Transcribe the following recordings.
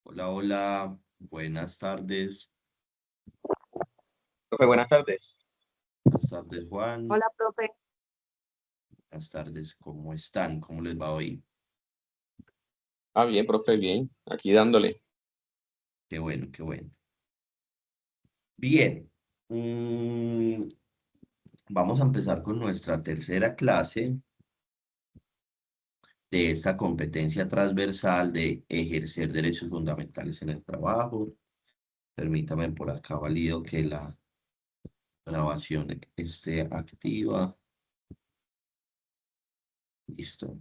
Hola, hola, buenas tardes. Profe, buenas tardes. Buenas tardes, Juan. Hola, profe. Buenas tardes, ¿cómo están? ¿Cómo les va hoy? Bien, profe, bien. Aquí dándole. Qué bueno, qué bueno. Bien, mm, vamos a empezar con nuestra tercera clase de esta competencia transversal de ejercer derechos fundamentales en el trabajo. Permítame por acá valido que la grabación esté activa. Listo.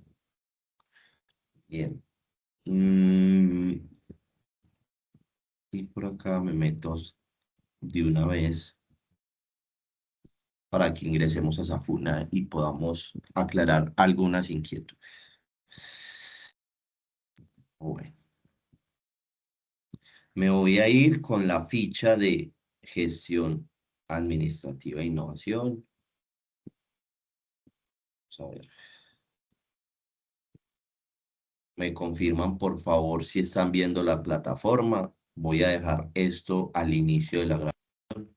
Bien. Mm, y por acá me meto de una vez para que ingresemos a Safuna y podamos aclarar algunas inquietudes. Bueno, me voy a ir con la ficha de gestión administrativa e innovación. Vamos a ver. Me confirman, por favor, si están viendo la plataforma. Voy a dejar esto al inicio de la grabación,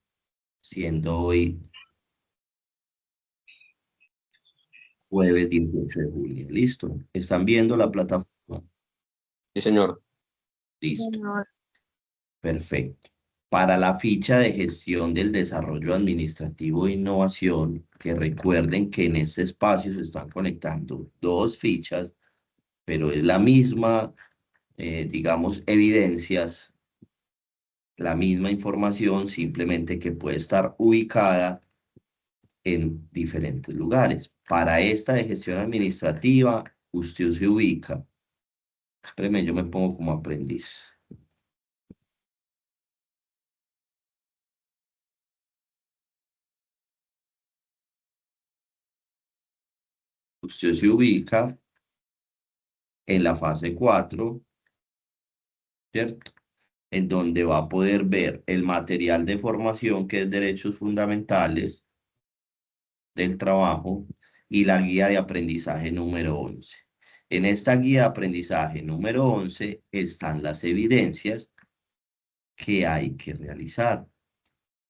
siendo hoy jueves 18 de julio. ¿Listo? ¿Están viendo la plataforma? Sí, señor. Listo. Señor. Perfecto. Para la ficha de gestión del desarrollo administrativo e innovación, que recuerden que en este espacio se están conectando dos fichas, pero es la misma, digamos, evidencias, la misma información, simplemente que puede estar ubicada en diferentes lugares. Para esta de gestión administrativa, usted se ubica. Espéreme, yo me pongo como aprendiz. Usted se ubica en la fase 4, ¿cierto? En donde va a poder ver el material de formación, que es derechos fundamentales del trabajo, y la guía de aprendizaje número 11. En esta guía de aprendizaje número 11 están las evidencias que hay que realizar.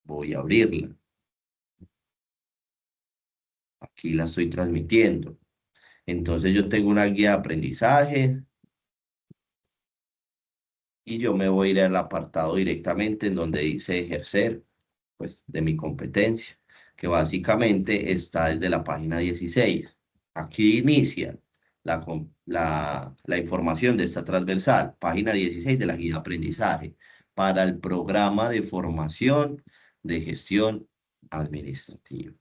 Voy a abrirla. Aquí la estoy transmitiendo. Entonces yo tengo una guía de aprendizaje y yo me voy a ir al apartado directamente en donde dice ejercer, pues, de mi competencia, que básicamente está desde la página 16. Aquí inicia la información de esta transversal, página 16 de la guía de aprendizaje, para el programa de formación de gestión administrativa.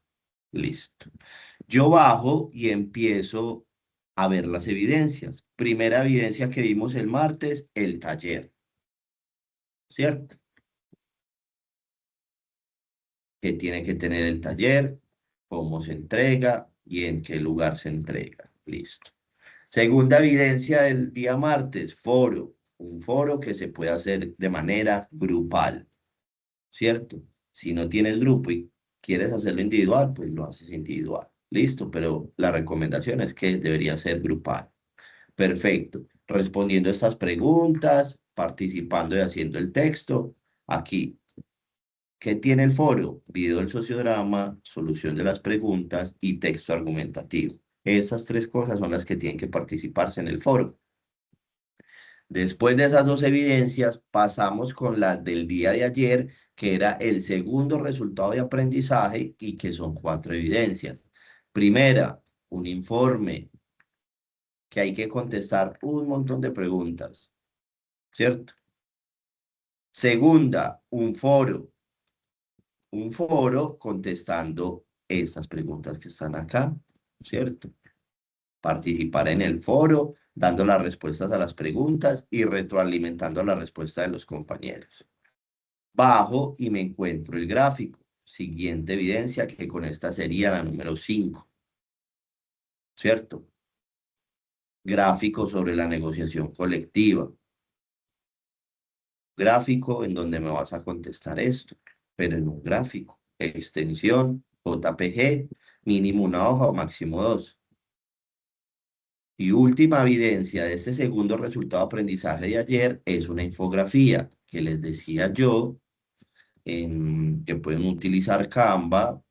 Listo. Yo bajo y empiezo a ver las evidencias. Primera evidencia que vimos el martes, el taller, ¿cierto? Que tiene que tener el taller, cómo se entrega y en qué lugar se entrega. Listo. Segunda evidencia del día martes, foro. Un foro que se puede hacer de manera grupal, ¿cierto? Si no tienes grupo y quieres hacerlo individual, pues lo haces individual. Listo, pero la recomendación es que debería ser grupal. Perfecto. Respondiendo estas preguntas, participando y haciendo el texto. Aquí, ¿qué tiene el foro? Video del sociodrama, solución de las preguntas y texto argumentativo. Esas tres cosas son las que tienen que participarse en el foro. Después de esas dos evidencias, pasamos con las del día de ayer, que era el segundo resultado de aprendizaje y que son 4 evidencias. Primera, un informe que hay que contestar un montón de preguntas, ¿cierto? Segunda, un foro contestando estas preguntas que están acá, ¿cierto? Participar en el foro, dando las respuestas a las preguntas y retroalimentando la respuesta de los compañeros. Bajo y me encuentro el gráfico. Siguiente evidencia, que con esta sería la número 5, ¿cierto? Gráfico sobre la negociación colectiva. Gráfico en donde me vas a contestar esto, pero en un gráfico. Extensión, JPG, mínimo una hoja o máximo 2. Y última evidencia de este segundo resultado de aprendizaje de ayer es una infografía que les decía yo, que pueden utilizar Canva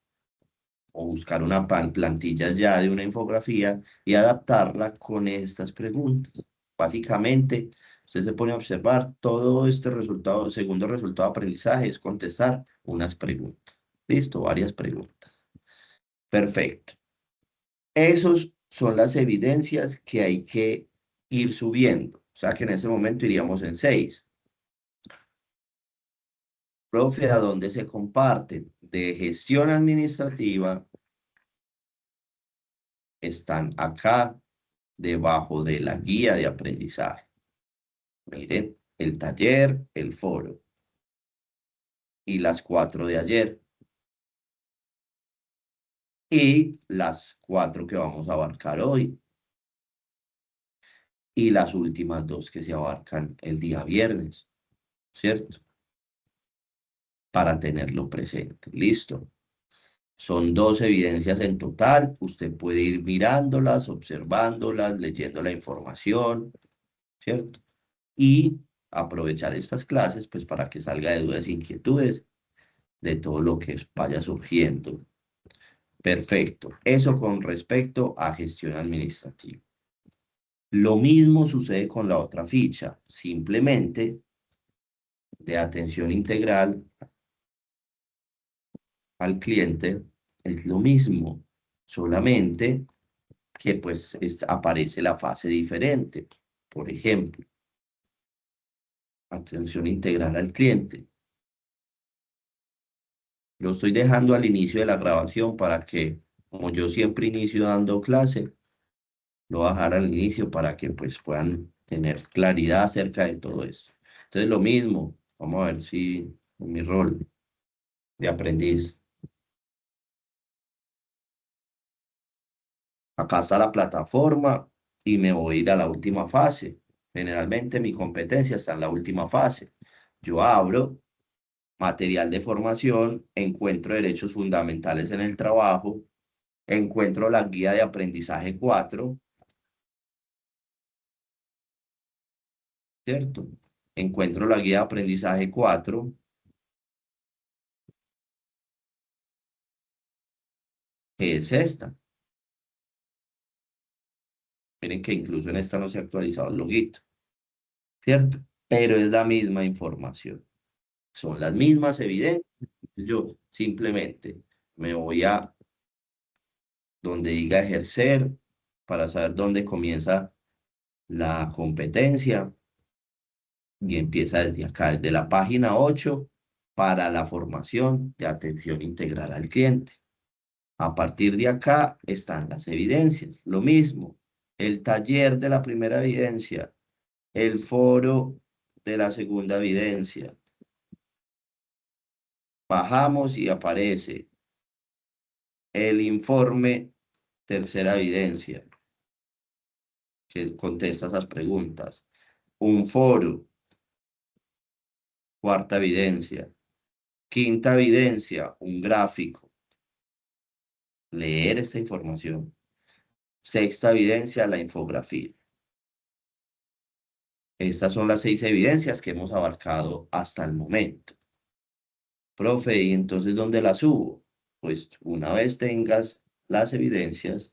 o buscar una plantilla ya de una infografía y adaptarla con estas preguntas. Básicamente, usted se pone a observar todo este resultado, segundo resultado de aprendizaje es contestar unas preguntas. Listo, varias preguntas. Perfecto. Esos son las evidencias que hay que ir subiendo. O sea que en ese momento iríamos en 6. Profe, ¿a dónde se comparten? De gestión administrativa están acá debajo de la guía de aprendizaje. Mire, el taller, el foro y las 4 de ayer. Y las 4 que vamos a abarcar hoy. Y las últimas 2 que se abarcan el día viernes, ¿cierto? Para tenerlo presente. Listo. Son 2 evidencias en total. Usted puede ir mirándolas, observándolas, leyendo la información, ¿cierto? Y aprovechar estas clases, pues, para que salga de dudas e inquietudes de todo lo que vaya surgiendo. Perfecto. Eso con respecto a gestión administrativa. Lo mismo sucede con la otra ficha. Simplemente de atención integral al cliente es lo mismo, solamente que pues aparece la fase diferente. Por ejemplo, atención integral al cliente. Lo estoy dejando al inicio de la grabación para que, como yo siempre inicio dando clase, lo voy a dejar al inicio para que pues puedan tener claridad acerca de todo esto. Entonces lo mismo, vamos a ver si en mi rol de aprendiz. Acá está la plataforma y me voy a ir a la última fase. Generalmente mi competencia está en la última fase. Yo abro material de formación, encuentro derechos fundamentales en el trabajo, encuentro la guía de aprendizaje 4, ¿cierto? Encuentro la guía de aprendizaje 4, que es esta. Miren que incluso en esta no se ha actualizado el loguito, ¿cierto? Pero es la misma información. Son las mismas evidencias. Yo simplemente me voy a donde diga ejercer para saber dónde comienza la competencia y empieza desde acá, desde la página 8 para la formación de atención integral al cliente. A partir de acá están las evidencias. Lo mismo, el taller de la primera evidencia, el foro de la segunda evidencia. Bajamos y aparece el informe tercera evidencia, que contesta esas preguntas. Un foro, cuarta evidencia. Quinta evidencia, un gráfico. Leer esta información. Sexta evidencia, la infografía. Estas son las 6 evidencias que hemos abarcado hasta el momento. Profe, ¿y entonces dónde las subo? Pues una vez tengas las evidencias,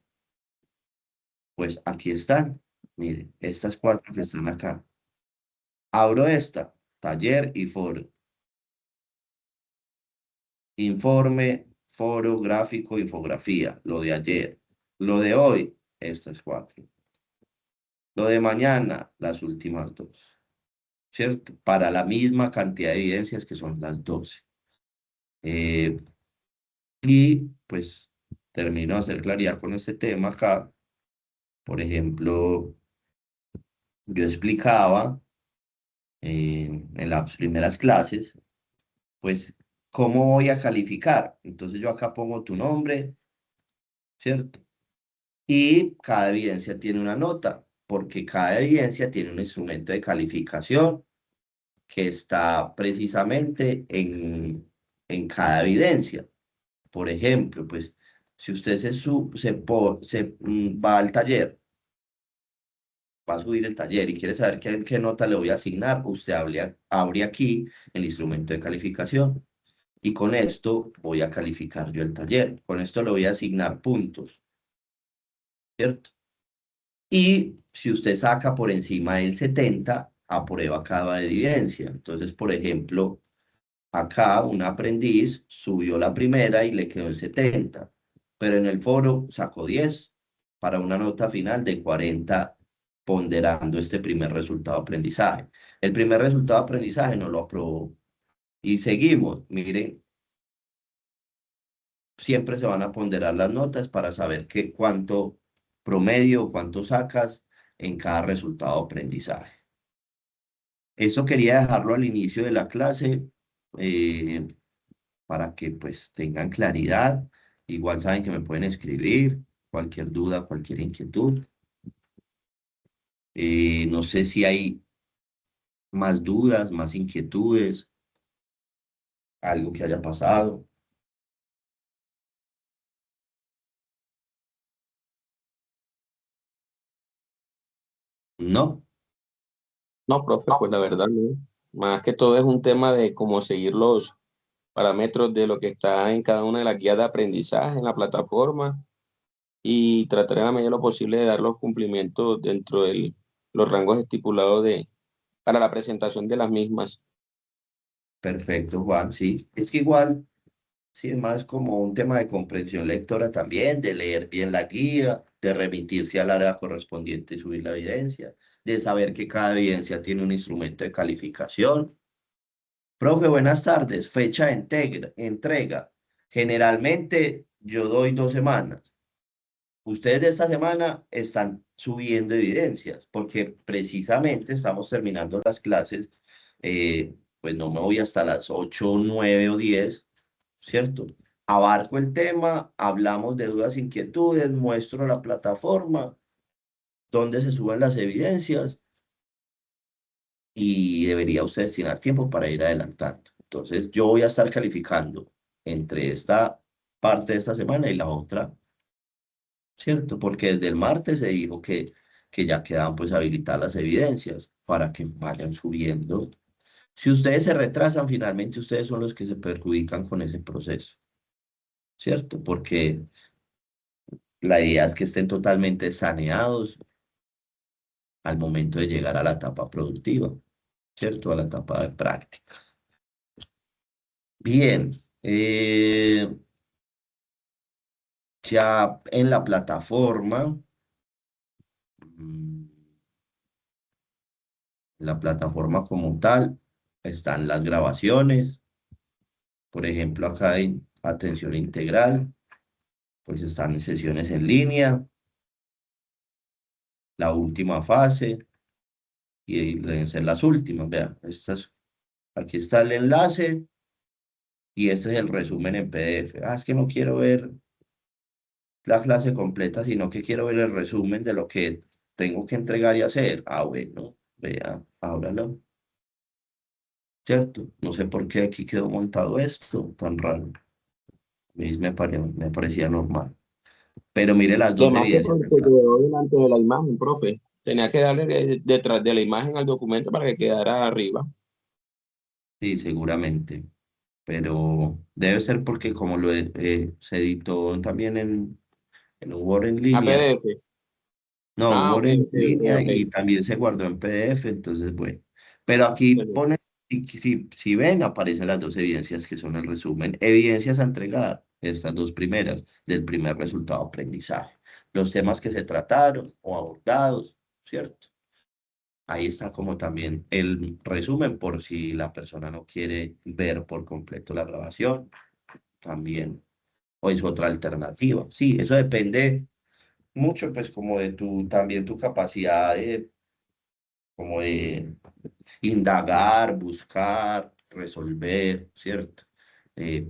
pues aquí están. Miren, estas 4 que están acá. Abro esta, taller y foro. Informe, foro, gráfico, infografía, lo de ayer. Lo de hoy, estas 4. Lo de mañana, las últimas 2. ¿Cierto? Para la misma cantidad de evidencias que son las 12. Y pues termino de hacer claridad con este tema acá. Por ejemplo, yo explicaba en las primeras clases, pues, cómo voy a calificar. Entonces yo acá pongo tu nombre, ¿cierto? Y cada evidencia tiene una nota, porque cada evidencia tiene un instrumento de calificación que está precisamente en cada evidencia. Por ejemplo, pues, si usted va al taller va a subir el taller y quiere saber qué nota le voy a asignar, usted abre aquí el instrumento de calificación. Y con esto voy a calificar yo el taller. Con esto le voy a asignar puntos, ¿cierto? Y si usted saca por encima del 70, aprueba cada evidencia. Entonces, por ejemplo, acá un aprendiz subió la primera y le quedó el 70, pero en el foro sacó 10 para una nota final de 40, ponderando este primer resultado de aprendizaje. El primer resultado de aprendizaje no lo aprobó. Y seguimos, miren, siempre se van a ponderar las notas para saber cuánto promedio, cuánto sacas en cada resultado de aprendizaje. Eso quería dejarlo al inicio de la clase eh, para que pues tengan claridad. Igual saben que me pueden escribir cualquier duda, cualquier inquietud. No sé si hay más dudas, más inquietudes, algo que haya pasado. No, No, profe, pues la verdad no. Más que todo es un tema de cómo seguir los parámetros de lo que está en cada una de las guías de aprendizaje en la plataforma y tratar en la medida de lo posible de dar los cumplimientos dentro de los rangos estipulados para la presentación de las mismas. perfecto, Juan, sí. Es que igual, sí, es más como un tema de comprensión lectora también, de leer bien la guía, de remitirse al área correspondiente y subir la evidencia, de saber que cada evidencia tiene un instrumento de calificación. Profe, buenas tardes. Fecha de entrega. Generalmente yo doy 2 semanas. Ustedes de esta semana están subiendo evidencias porque precisamente estamos terminando las clases. Pues no me voy hasta las 8, 9 o 10, ¿cierto? Abarco el tema, hablamos de dudas, inquietudes, muestro la plataforma donde se suben las evidencias y debería usted destinar tiempo para ir adelantando. Entonces, yo voy a estar calificando entre esta parte de esta semana y la otra, ¿cierto? Porque desde el martes se dijo que ya quedaban pues habilitadas las evidencias para que vayan subiendo. Si ustedes se retrasan, finalmente ustedes son los que se perjudican con ese proceso, ¿cierto? Porque la idea es que estén totalmente saneados al momento de llegar a la etapa productiva, ¿cierto? A la etapa de práctica. Bien, ya en la plataforma, mm, la plataforma como tal, están las grabaciones, por ejemplo, acá en atención integral, pues están en sesiones en línea, la última fase, y deben ser las últimas, vean, aquí está el enlace, y este es el resumen en PDF. Ah, es que no quiero ver la clase completa, sino que quiero ver el resumen de lo que tengo que entregar y hacer. Ah, bueno, vea, ábralo. ¿Cierto? No sé por qué aquí quedó montado esto, tan raro. Me parecía normal. Pero mire las Y dos además que evidencias porque acá. quedó delante de la imagen, profe. Tenía que darle detrás de la imagen al documento para que quedara arriba. Sí, seguramente. Pero debe ser porque como se editó también en un Word en A línea. PDF. No, un Ah, Word ok, en ok, ok, línea ok. y también se guardó en PDF, entonces bueno. Pero aquí pone, si ven, aparecen las dos evidencias que son el resumen. Evidencias a entregar, estas dos primeras, del primer resultado de aprendizaje. Los temas que se trataron o abordados, ¿cierto? Ahí está como también el resumen por si la persona no quiere ver por completo la grabación, también, o es otra alternativa. Sí, eso depende mucho, pues como de también tu capacidad de, como de indagar, buscar, resolver, ¿cierto? Eh,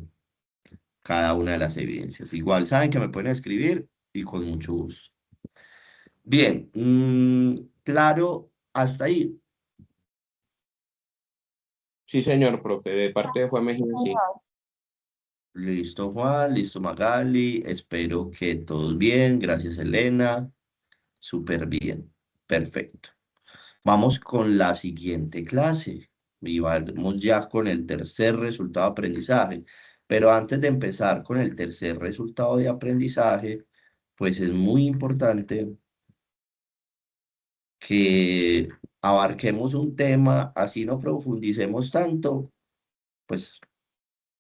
cada una de las evidencias. Igual saben que me pueden escribir y con mucho gusto. Bien, claro, hasta ahí. Sí, señor, profe. De parte de Juan Mejía, sí. Listo, Juan, listo, Magali. Espero que todos bien. Gracias, Elena. Súper bien. Perfecto. Vamos con la siguiente clase y vamos ya con el tercer resultado de aprendizaje. Pero antes de empezar con el tercer resultado de aprendizaje, pues es muy importante que abarquemos un tema, así no profundicemos tanto, pues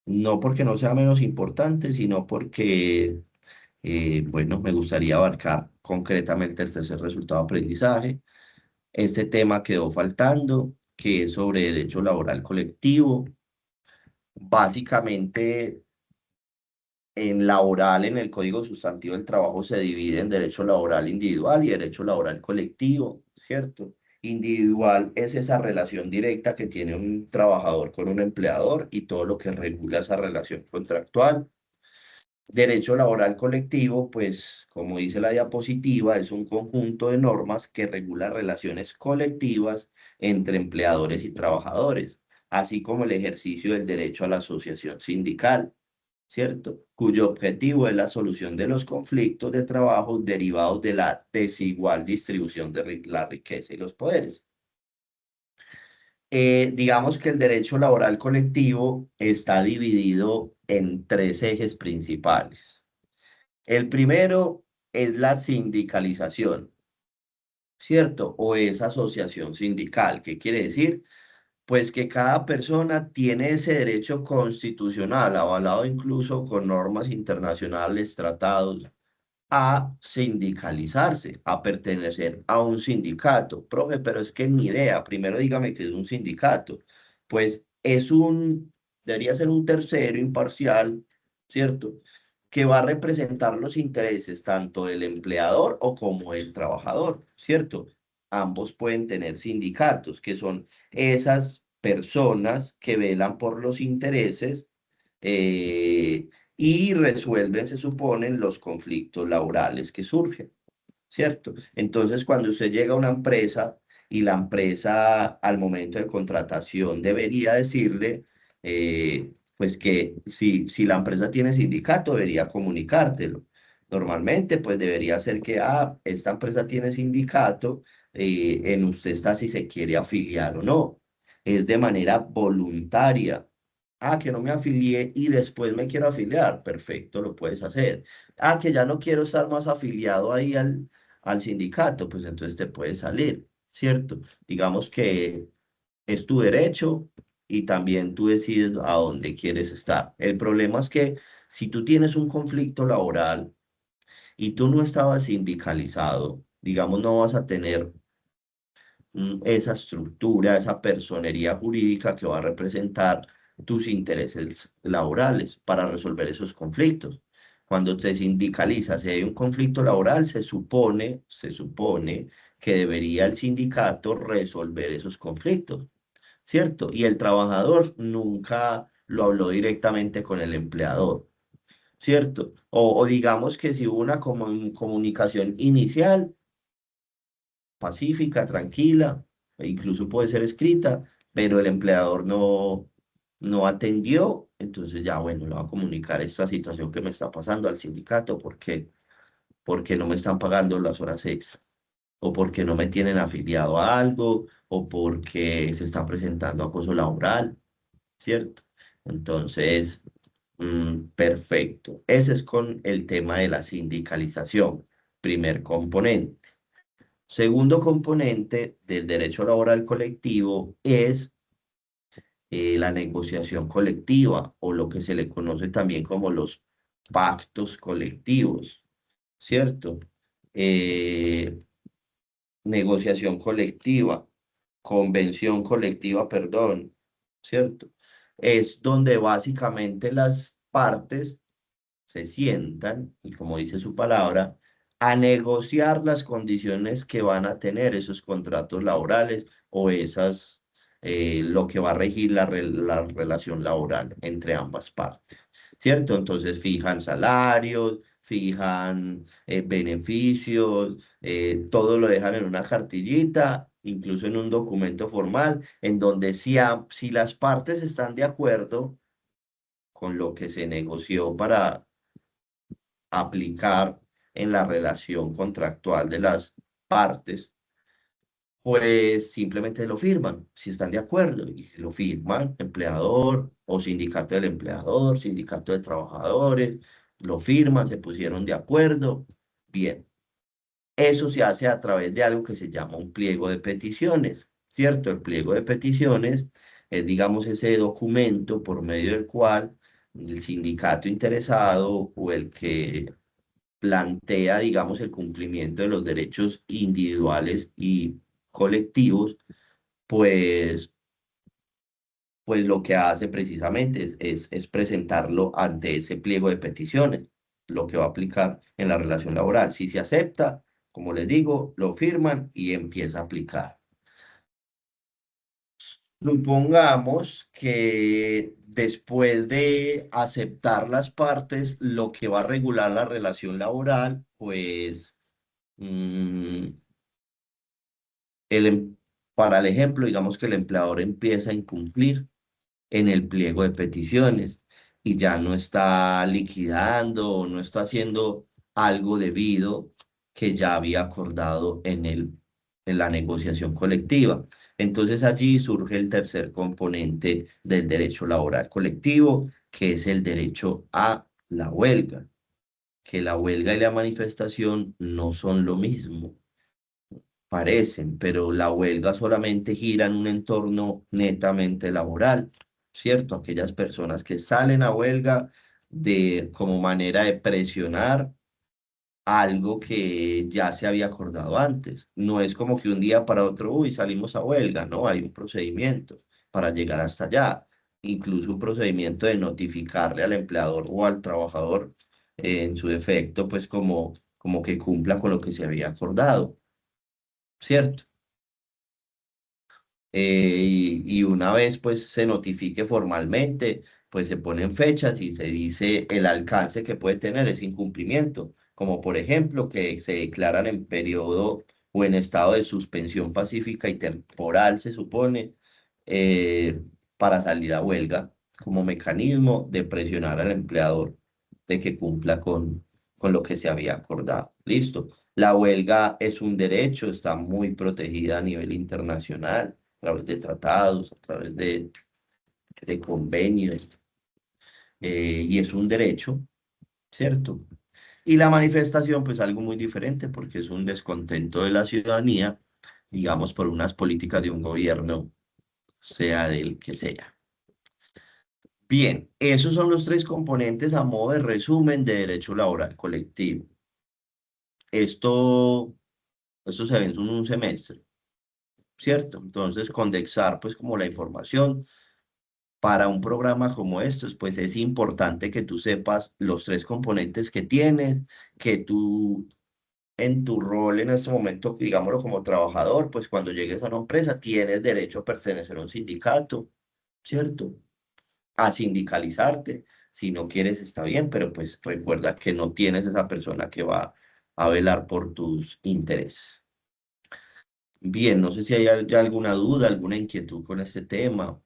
no porque no sea menos importante, sino porque, bueno, me gustaría abarcar concretamente el tercer resultado de aprendizaje. Este tema quedó faltando, que es sobre derecho laboral colectivo. Básicamente, en laboral, en el Código Sustantivo del Trabajo se divide en derecho laboral individual y derecho laboral colectivo, ¿cierto? Individual es esa relación directa que tiene un trabajador con un empleador y todo lo que regula esa relación contractual. Derecho laboral colectivo, pues, como dice la diapositiva, es un conjunto de normas que regula relaciones colectivas entre empleadores y trabajadores, así como el ejercicio del derecho a la asociación sindical, ¿cierto? Cuyo objetivo es la solución de los conflictos de trabajo derivados de la desigual distribución de la riqueza y los poderes. Digamos que el derecho laboral colectivo está dividido en tres ejes principales. El primero es la sindicalización, ¿cierto? O es asociación sindical. ¿Qué quiere decir? Pues que cada persona tiene ese derecho constitucional, avalado incluso con normas internacionales, tratados, a sindicalizarse, a pertenecer a un sindicato. Profe, pero es que ni idea. Primero dígame que es un sindicato. Pues debería ser un tercero imparcial, ¿cierto? Que va a representar los intereses tanto del empleador o como el trabajador, ¿cierto? Ambos pueden tener sindicatos, que son esas personas que velan por los intereses y resuelven, se suponen, los conflictos laborales que surgen, ¿cierto? Entonces, cuando usted llega a una empresa y la empresa al momento de contratación debería decirle, pues que si la empresa tiene sindicato, debería comunicártelo. Normalmente, pues debería ser que, esta empresa tiene sindicato, en usted está si se quiere afiliar o no. Es de manera voluntaria. Que no me afilié y después me quiero afiliar. Perfecto, lo puedes hacer. Que ya no quiero estar más afiliado ahí al sindicato, pues entonces te puedes salir, ¿cierto? Digamos que es tu derecho y también tú decides a dónde quieres estar. El problema es que si tú tienes un conflicto laboral y tú no estabas sindicalizado, digamos, no vas a tener esa estructura, esa personería jurídica que va a representar tus intereses laborales para resolver esos conflictos. Cuando te sindicalizas, si hay un conflicto laboral, se supone que debería el sindicato resolver esos conflictos, ¿cierto? Y el trabajador nunca lo habló directamente con el empleador, ¿cierto? O digamos que si hubo una comunicación inicial, pacífica, tranquila, e incluso puede ser escrita, pero el empleador no atendió, entonces ya, bueno, le va a comunicar esta situación que me está pasando al sindicato porque no me están pagando las horas extra, o porque no me tienen afiliado a algo, o porque se está presentando acoso laboral, ¿cierto? Entonces, perfecto. Ese es con el tema de la sindicalización, primer componente. Segundo componente del derecho laboral colectivo es la negociación colectiva o lo que se le conoce también como los pactos colectivos, ¿cierto? Eh, Negociación colectiva, convención colectiva, perdón, ¿cierto? Es donde básicamente las partes se sientan, y como dice su palabra, a negociar las condiciones que van a tener esos contratos laborales o lo que va a regir la relación laboral entre ambas partes, ¿cierto? Entonces fijan salarios, fijan beneficios, todo lo dejan en una cartillita, incluso en un documento formal, en donde si las partes están de acuerdo con lo que se negoció para aplicar en la relación contractual de las partes, pues simplemente lo firman, si están de acuerdo, y lo firman, empleador o sindicato del empleador, sindicato de trabajadores, lo firman, se pusieron de acuerdo, bien. Eso se hace a través de algo que se llama un pliego de peticiones, ¿cierto? El pliego de peticiones es, digamos, ese documento por medio del cual el sindicato interesado o el que plantea, digamos, el cumplimiento de los derechos individuales y colectivos, pues, pues lo que hace precisamente es presentarlo ante ese pliego de peticiones, lo que va a aplicar en la relación laboral. Si se acepta, como les digo, lo firman y empieza a aplicar. Supongamos que después de aceptar las partes, lo que va a regular la relación laboral, pues mm, el, para el ejemplo, digamos que el empleador empieza a incumplir en el pliego de peticiones y ya no está liquidando o no está haciendo algo debido que ya había acordado en la negociación colectiva. Entonces allí surge el tercer componente del derecho laboral colectivo, que es el derecho a la huelga, que la huelga y la manifestación no son lo mismo. Parecen, pero la huelga solamente gira en un entorno netamente laboral, ¿cierto? Aquellas personas que salen a huelga como manera de presionar algo que ya se había acordado antes. No es como que un día para otro, uy, salimos a huelga, no, hay un procedimiento para llegar hasta allá, incluso un procedimiento de notificarle al empleador o al trabajador en su defecto, pues como que cumpla con lo que se había acordado, ¿cierto? Y una vez pues se notifique formalmente, pues se ponen fechas y se dice el alcance que puede tener ese incumplimiento, como por ejemplo que se declaran en periodo o en estado de suspensión pacífica y temporal, se supone, eh, para salir a huelga como mecanismo de presionar al empleador de que cumpla con lo que se había acordado. Listo. La huelga es un derecho, está muy protegida a nivel internacional a través de tratados, a través de convenios, y es un derecho, ¿cierto? Y la manifestación, pues algo muy diferente, porque es un descontento de la ciudadanía, digamos, por unas políticas de un gobierno, sea del que sea. Bien, esos son los tres componentes a modo de resumen de derecho laboral colectivo. Esto, esto se ve en un semestre, ¿cierto? Entonces, condensar, pues, como la información para un programa como estos, pues es importante que tú sepas los tres componentes que tienes, que tú en tu rol en este momento, digámoslo como trabajador, pues cuando llegues a una empresa tienes derecho a pertenecer a un sindicato, ¿cierto? A sindicalizarte. Si no quieres, está bien, pero pues recuerda que no tienes esa persona que va a velar por tus intereses. Bien, no sé si hay ya alguna duda, alguna inquietud con este tema.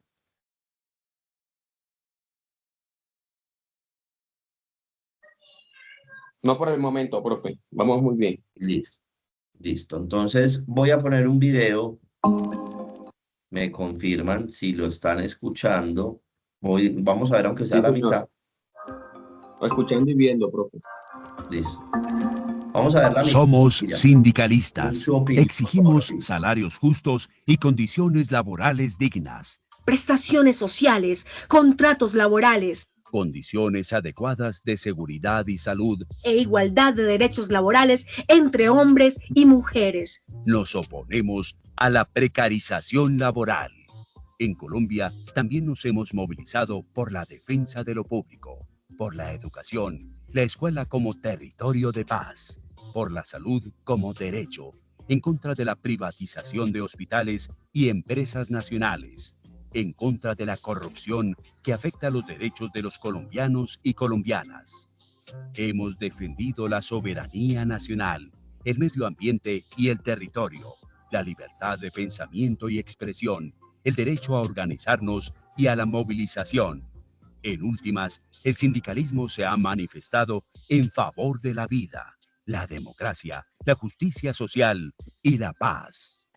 No por el momento, profe. Vamos muy bien. Listo. Listo. Entonces voy a poner un video. Me confirman si lo están escuchando. Vamos a ver, aunque sea Sí, la señor. mitad. Escuchando y viendo, profe. Listo. Vamos a ver la mitad. Somos Y ya. sindicalistas. Su opinión, por favor. Exigimos salarios justos y condiciones laborales dignas, prestaciones sociales, contratos laborales condiciones adecuadas de seguridad y salud. e igualdad de derechos laborales entre hombres y mujeres. Nos oponemos a la precarización laboral. En Colombia también nos hemos movilizado por la defensa de lo público, por la educación, la escuela como territorio de paz, por la salud como derecho, en contra de la privatización de hospitales y empresas nacionales, en contra de la corrupción que afecta los derechos de los colombianos y colombianas. Hemos defendido la soberanía nacional, el medio ambiente y el territorio, la libertad de pensamiento y expresión, el derecho a organizarnos y a la movilización. En últimas, el sindicalismo se ha manifestado en favor de la vida, la democracia, la justicia social y la paz.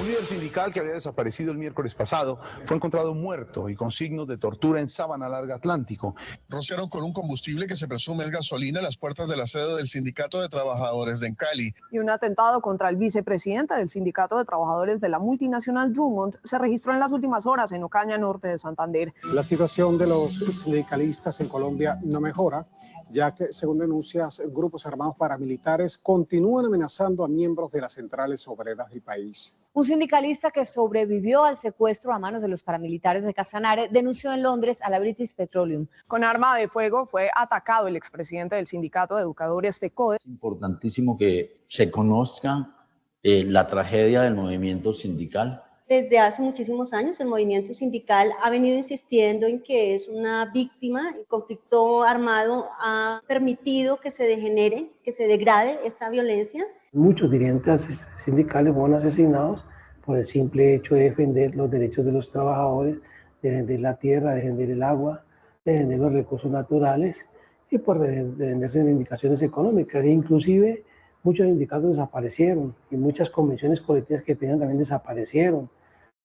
líder sindical que había desaparecido el miércoles pasado fue encontrado muerto y con signos de tortura en Sabana Larga, Atlántico. Rociaron con un combustible que se presume es gasolina a las puertas de la sede del Sindicato de Trabajadores de Cali. Y un atentado contra el vicepresidente del Sindicato de Trabajadores de la multinacional Drummond se registró en las últimas horas en Ocaña, norte de Santander. La situación de los sindicalistas en Colombia no mejora, ya que, según denuncias, grupos armados paramilitares continúan amenazando a miembros de las centrales obreras del país. Un sindicalista que sobrevivió al secuestro a manos de los paramilitares de Casanare denunció en Londres a la British Petroleum. Con arma de fuego fue atacado el expresidente del Sindicato de Educadores FECODE. Es importantísimo que se conozca la tragedia del movimiento sindical. Desde hace muchísimos años el movimiento sindical ha venido insistiendo en que es una víctima. El conflicto armado ha permitido que se degenere, que se degrade esta violencia. Muchos dirigentes sindicales fueron asesinados por el simple hecho de defender los derechos de los trabajadores, de defender la tierra, de defender el agua, de defender los recursos naturales y por defender sus reivindicaciones económicas. E inclusive muchos sindicatos desaparecieron y muchas convenciones colectivas que tenían también desaparecieron.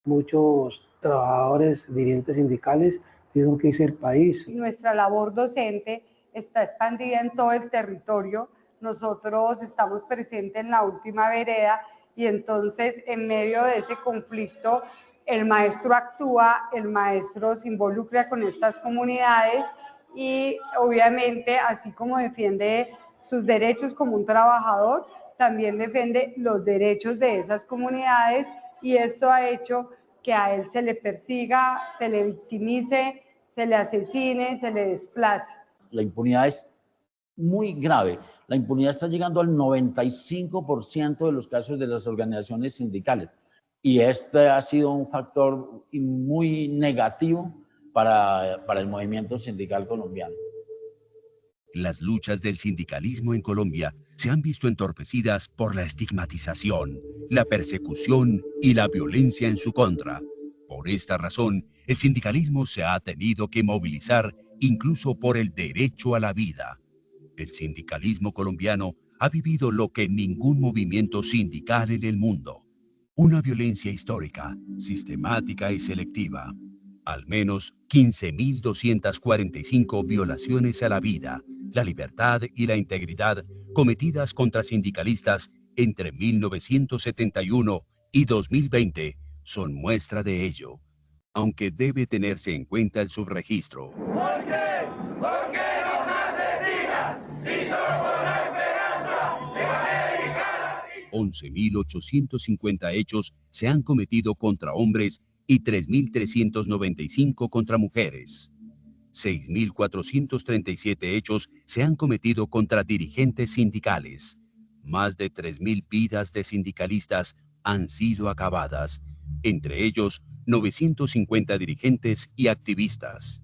Muchos trabajadores, dirigentes sindicales tuvieron que irse del país. Nuestra labor docente está expandida en todo el territorio. Nosotros estamos presentes en la última vereda y entonces en medio de ese conflicto el maestro actúa, el maestro se involucra con estas comunidades y obviamente así como defiende sus derechos como un trabajador, también defiende los derechos de esas comunidades y esto ha hecho que a él se le persiga, se le victimice, se le asesine, se le desplace. La impunidad es muy grave. La impunidad está llegando al 95% de los casos de las organizaciones sindicales. Y este ha sido un factor muy negativo para el movimiento sindical colombiano. Las luchas del sindicalismo en Colombia se han visto entorpecidas por la estigmatización, la persecución y la violencia en su contra. Por esta razón, el sindicalismo se ha tenido que movilizar incluso por el derecho a la vida. El sindicalismo colombiano ha vivido lo que ningún movimiento sindical en el mundo: una violencia histórica, sistemática y selectiva. Al menos 15.245 violaciones a la vida, la libertad y la integridad cometidas contra sindicalistas entre 1971 y 2020 son muestra de ello, aunque debe tenerse en cuenta el subregistro. ¿Por qué? ¿Por qué nos asesinan? Si solo por la esperanza de América. 11.850 hechos se han cometido contra hombres y 3.395 contra mujeres. 6.437 hechos se han cometido contra dirigentes sindicales. Más de 3.000 vidas de sindicalistas han sido acabadas, entre ellos 950 dirigentes y activistas.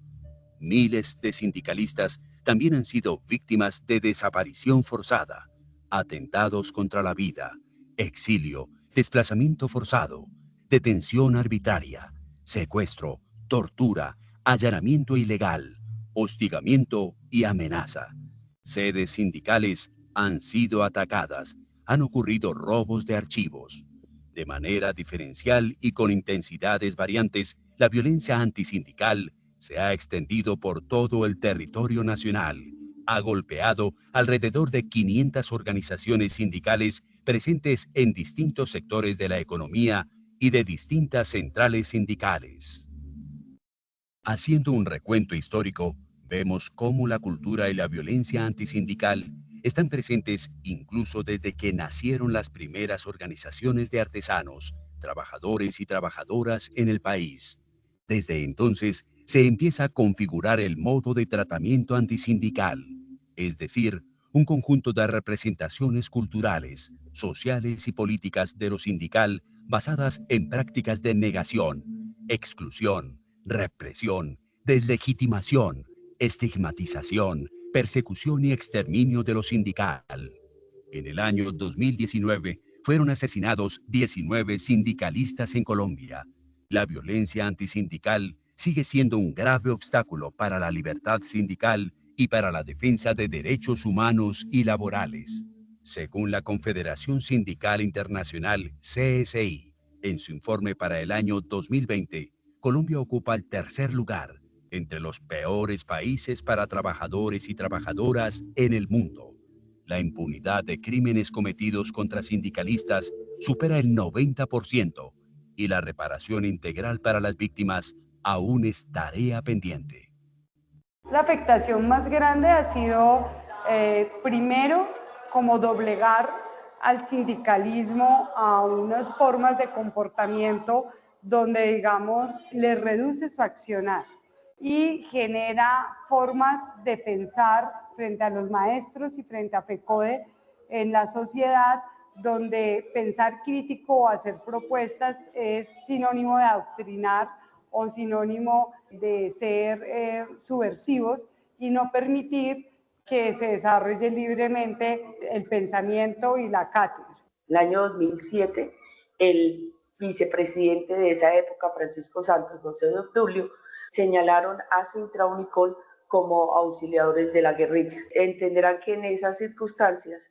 Miles de sindicalistas también han sido víctimas de desaparición forzada, atentados contra la vida, exilio, desplazamiento forzado, detención arbitraria, secuestro, tortura, allanamiento ilegal, hostigamiento y amenaza. Sedes sindicales han sido atacadas, han ocurrido robos de archivos. De manera diferencial y con intensidades variantes, la violencia antisindical se ha extendido por todo el territorio nacional. Ha golpeado alrededor de 500 organizaciones sindicales presentes en distintos sectores de la economía y de distintas centrales sindicales. Haciendo un recuento histórico, vemos cómo la cultura y la violencia antisindical están presentes incluso desde que nacieron las primeras organizaciones de artesanos, trabajadores y trabajadoras en el país. Desde entonces se empieza a configurar el modo de tratamiento antisindical, es decir, un conjunto de representaciones culturales, sociales y políticas de lo sindical basadas en prácticas de negación, exclusión, represión, deslegitimación, estigmatización, persecución y exterminio de lo sindical. En el año 2019 fueron asesinados 19 sindicalistas en Colombia. La violencia antisindical sigue siendo un grave obstáculo para la libertad sindical y para la defensa de derechos humanos y laborales. Según la Confederación Sindical Internacional, CSI, En su informe para el año 2020, Colombia ocupa el tercer lugar entre los peores países para trabajadores y trabajadoras en el mundo. La impunidad de crímenes cometidos contra sindicalistas supera el 90% y la reparación integral para las víctimas aún es tarea pendiente. La afectación más grande ha sido, primero, como doblegar al sindicalismo a unas formas de comportamiento donde, digamos, le reduce su accionar y genera formas de pensar frente a los maestros y frente a FECODE en la sociedad, donde pensar crítico o hacer propuestas es sinónimo de adoctrinar o sinónimo de ser subversivos y no permitir que se desarrolle libremente el pensamiento y la cátedra. El año 2007, el vicepresidente de esa época, Francisco Santos, José de Obdulio, señalaron a Sintra Unicol como auxiliadores de la guerrilla. Entenderán que en esas circunstancias,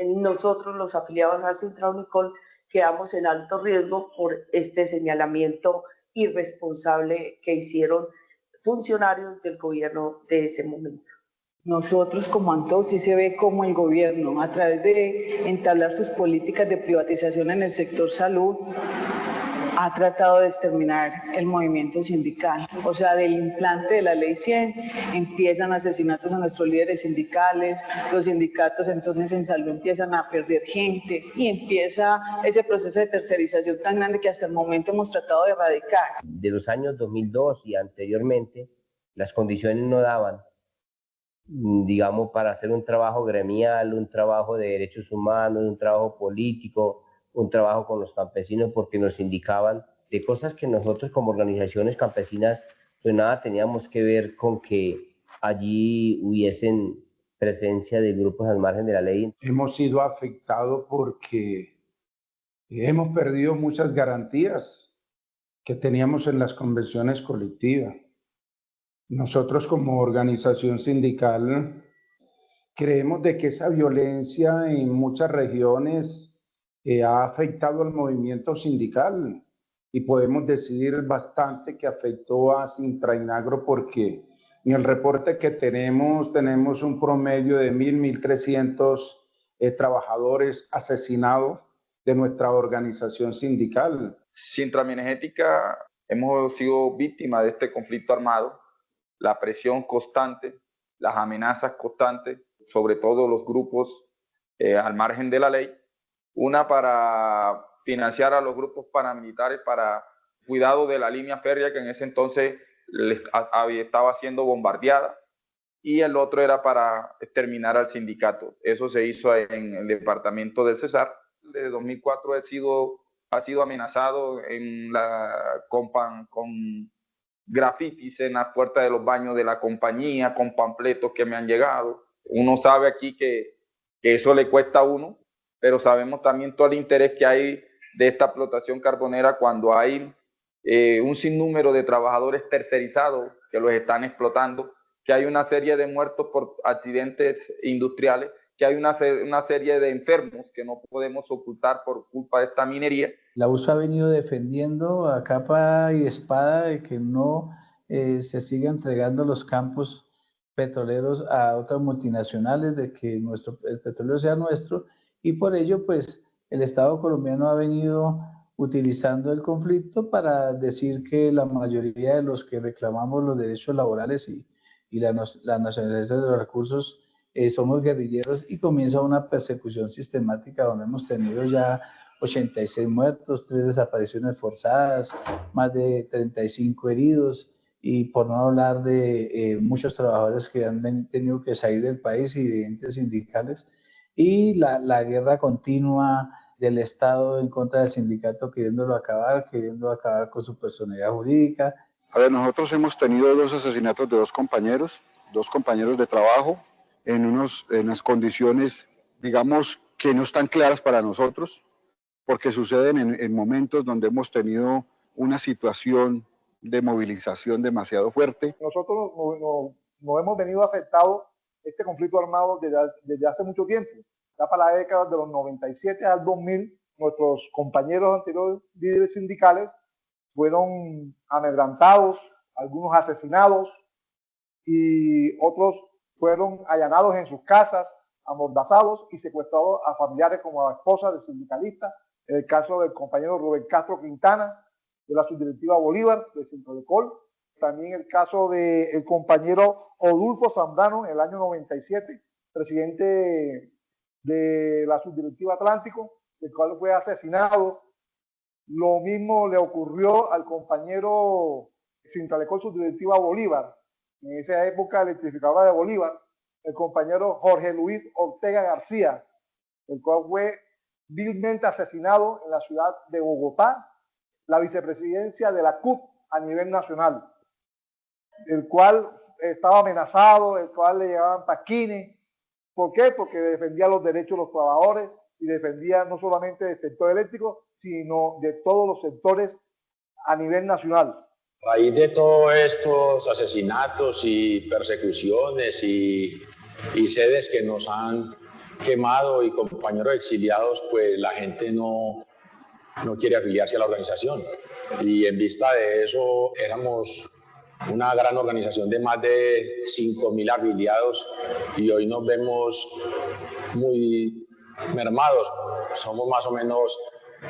nosotros los afiliados a Sintra Unicol quedamos en alto riesgo por este señalamiento irresponsable que hicieron funcionarios del gobierno de ese momento. Nosotros como ANTO sí se ve como el gobierno, a través de entablar sus políticas de privatización en el sector salud, ha tratado de exterminar el movimiento sindical. O sea, del implante de la ley 100 empiezan asesinatos a nuestros líderes sindicales, los sindicatos entonces en salud empiezan a perder gente y empieza ese proceso de tercerización tan grande que hasta el momento hemos tratado de erradicar. De los años 2002 y anteriormente, las condiciones no daban, digamos, para hacer un trabajo gremial, un trabajo de derechos humanos, un trabajo político, un trabajo con los campesinos, porque nos indicaban de cosas que nosotros como organizaciones campesinas pues nada teníamos que ver con que allí hubiesen presencia de grupos al margen de la ley. Hemos sido afectados porque hemos perdido muchas garantías que teníamos en las convenciones colectivas. Nosotros como organización sindical creemos de que esa violencia en muchas regiones ha afectado al movimiento sindical y podemos decir bastante que afectó a Sintra y Nagro porque en el reporte que tenemos un promedio de 1.300 trabajadores asesinados de nuestra organización sindical. Sintra Minegética hemos sido víctimas de este conflicto armado, la presión constante, las amenazas constantes, sobre todo los grupos al margen de la ley. Una para financiar a los grupos paramilitares para cuidado de la línea férrea que en ese entonces estaba siendo bombardeada, y el otro era para exterminar al sindicato. Eso se hizo en el departamento del Cesar. Desde 2004 ha sido amenazado con grafitis en las puertas de los baños de la compañía, con panfletos que me han llegado. Uno sabe aquí que eso le cuesta a uno, pero sabemos también todo el interés que hay de esta explotación carbonera cuando hay un sinnúmero de trabajadores tercerizados que los están explotando, que hay una serie de muertos por accidentes industriales, que hay una serie de enfermos que no podemos ocultar por culpa de esta minería. La USA ha venido defendiendo a capa y espada de que no se siga entregando los campos petroleros a otras multinacionales, de que el petróleo sea nuestro, y por ello pues el Estado colombiano ha venido utilizando el conflicto para decir que la mayoría de los que reclamamos los derechos laborales y la nacionalización de los recursos somos guerrilleros, y comienza una persecución sistemática donde hemos tenido ya 86 muertos, 3 desapariciones forzadas, más de 35 heridos, y por no hablar de muchos trabajadores que han tenido que salir del país y dirigentes sindicales, y la guerra continua del Estado en contra del sindicato queriendo acabar con su personalidad jurídica. A ver, nosotros hemos tenido 2 asesinatos de 2 compañeros de trabajo en unas condiciones, digamos, que no están claras para nosotros, porque suceden en momentos donde hemos tenido una situación de movilización demasiado fuerte. Nosotros no hemos venido afectados este conflicto armado desde hace mucho tiempo. Ya para la década de los 97 al 2000 nuestros compañeros anteriores líderes sindicales fueron amedrentados, algunos asesinados y otros fueron allanados en sus casas, amordazados y secuestrados a familiares como a la esposa del sindicalista, en el caso del compañero Rubén Castro Quintana, de la subdirectiva Bolívar, de Sintralecol, también el caso del compañero Odulfo Zambrano en el año 97, presidente de la subdirectiva Atlántico, el cual fue asesinado. Lo mismo le ocurrió al compañero Sintralecol, subdirectiva Bolívar, en esa época electrificadora de Bolívar, el compañero Jorge Luis Ortega García, el cual fue vilmente asesinado en la ciudad de Bogotá, la vicepresidencia de la CUT a nivel nacional, el cual estaba amenazado, el cual le llevaban pasquines. ¿Por qué? Porque defendía los derechos de los trabajadores y defendía no solamente del sector eléctrico, sino de todos los sectores a nivel nacional. A raíz de todos estos asesinatos y persecuciones y sedes que nos han quemado y compañeros exiliados, pues la gente no quiere afiliarse a la organización. Y en vista de eso, éramos una gran organización de más de 5.000 afiliados y hoy nos vemos muy mermados. Somos más o menos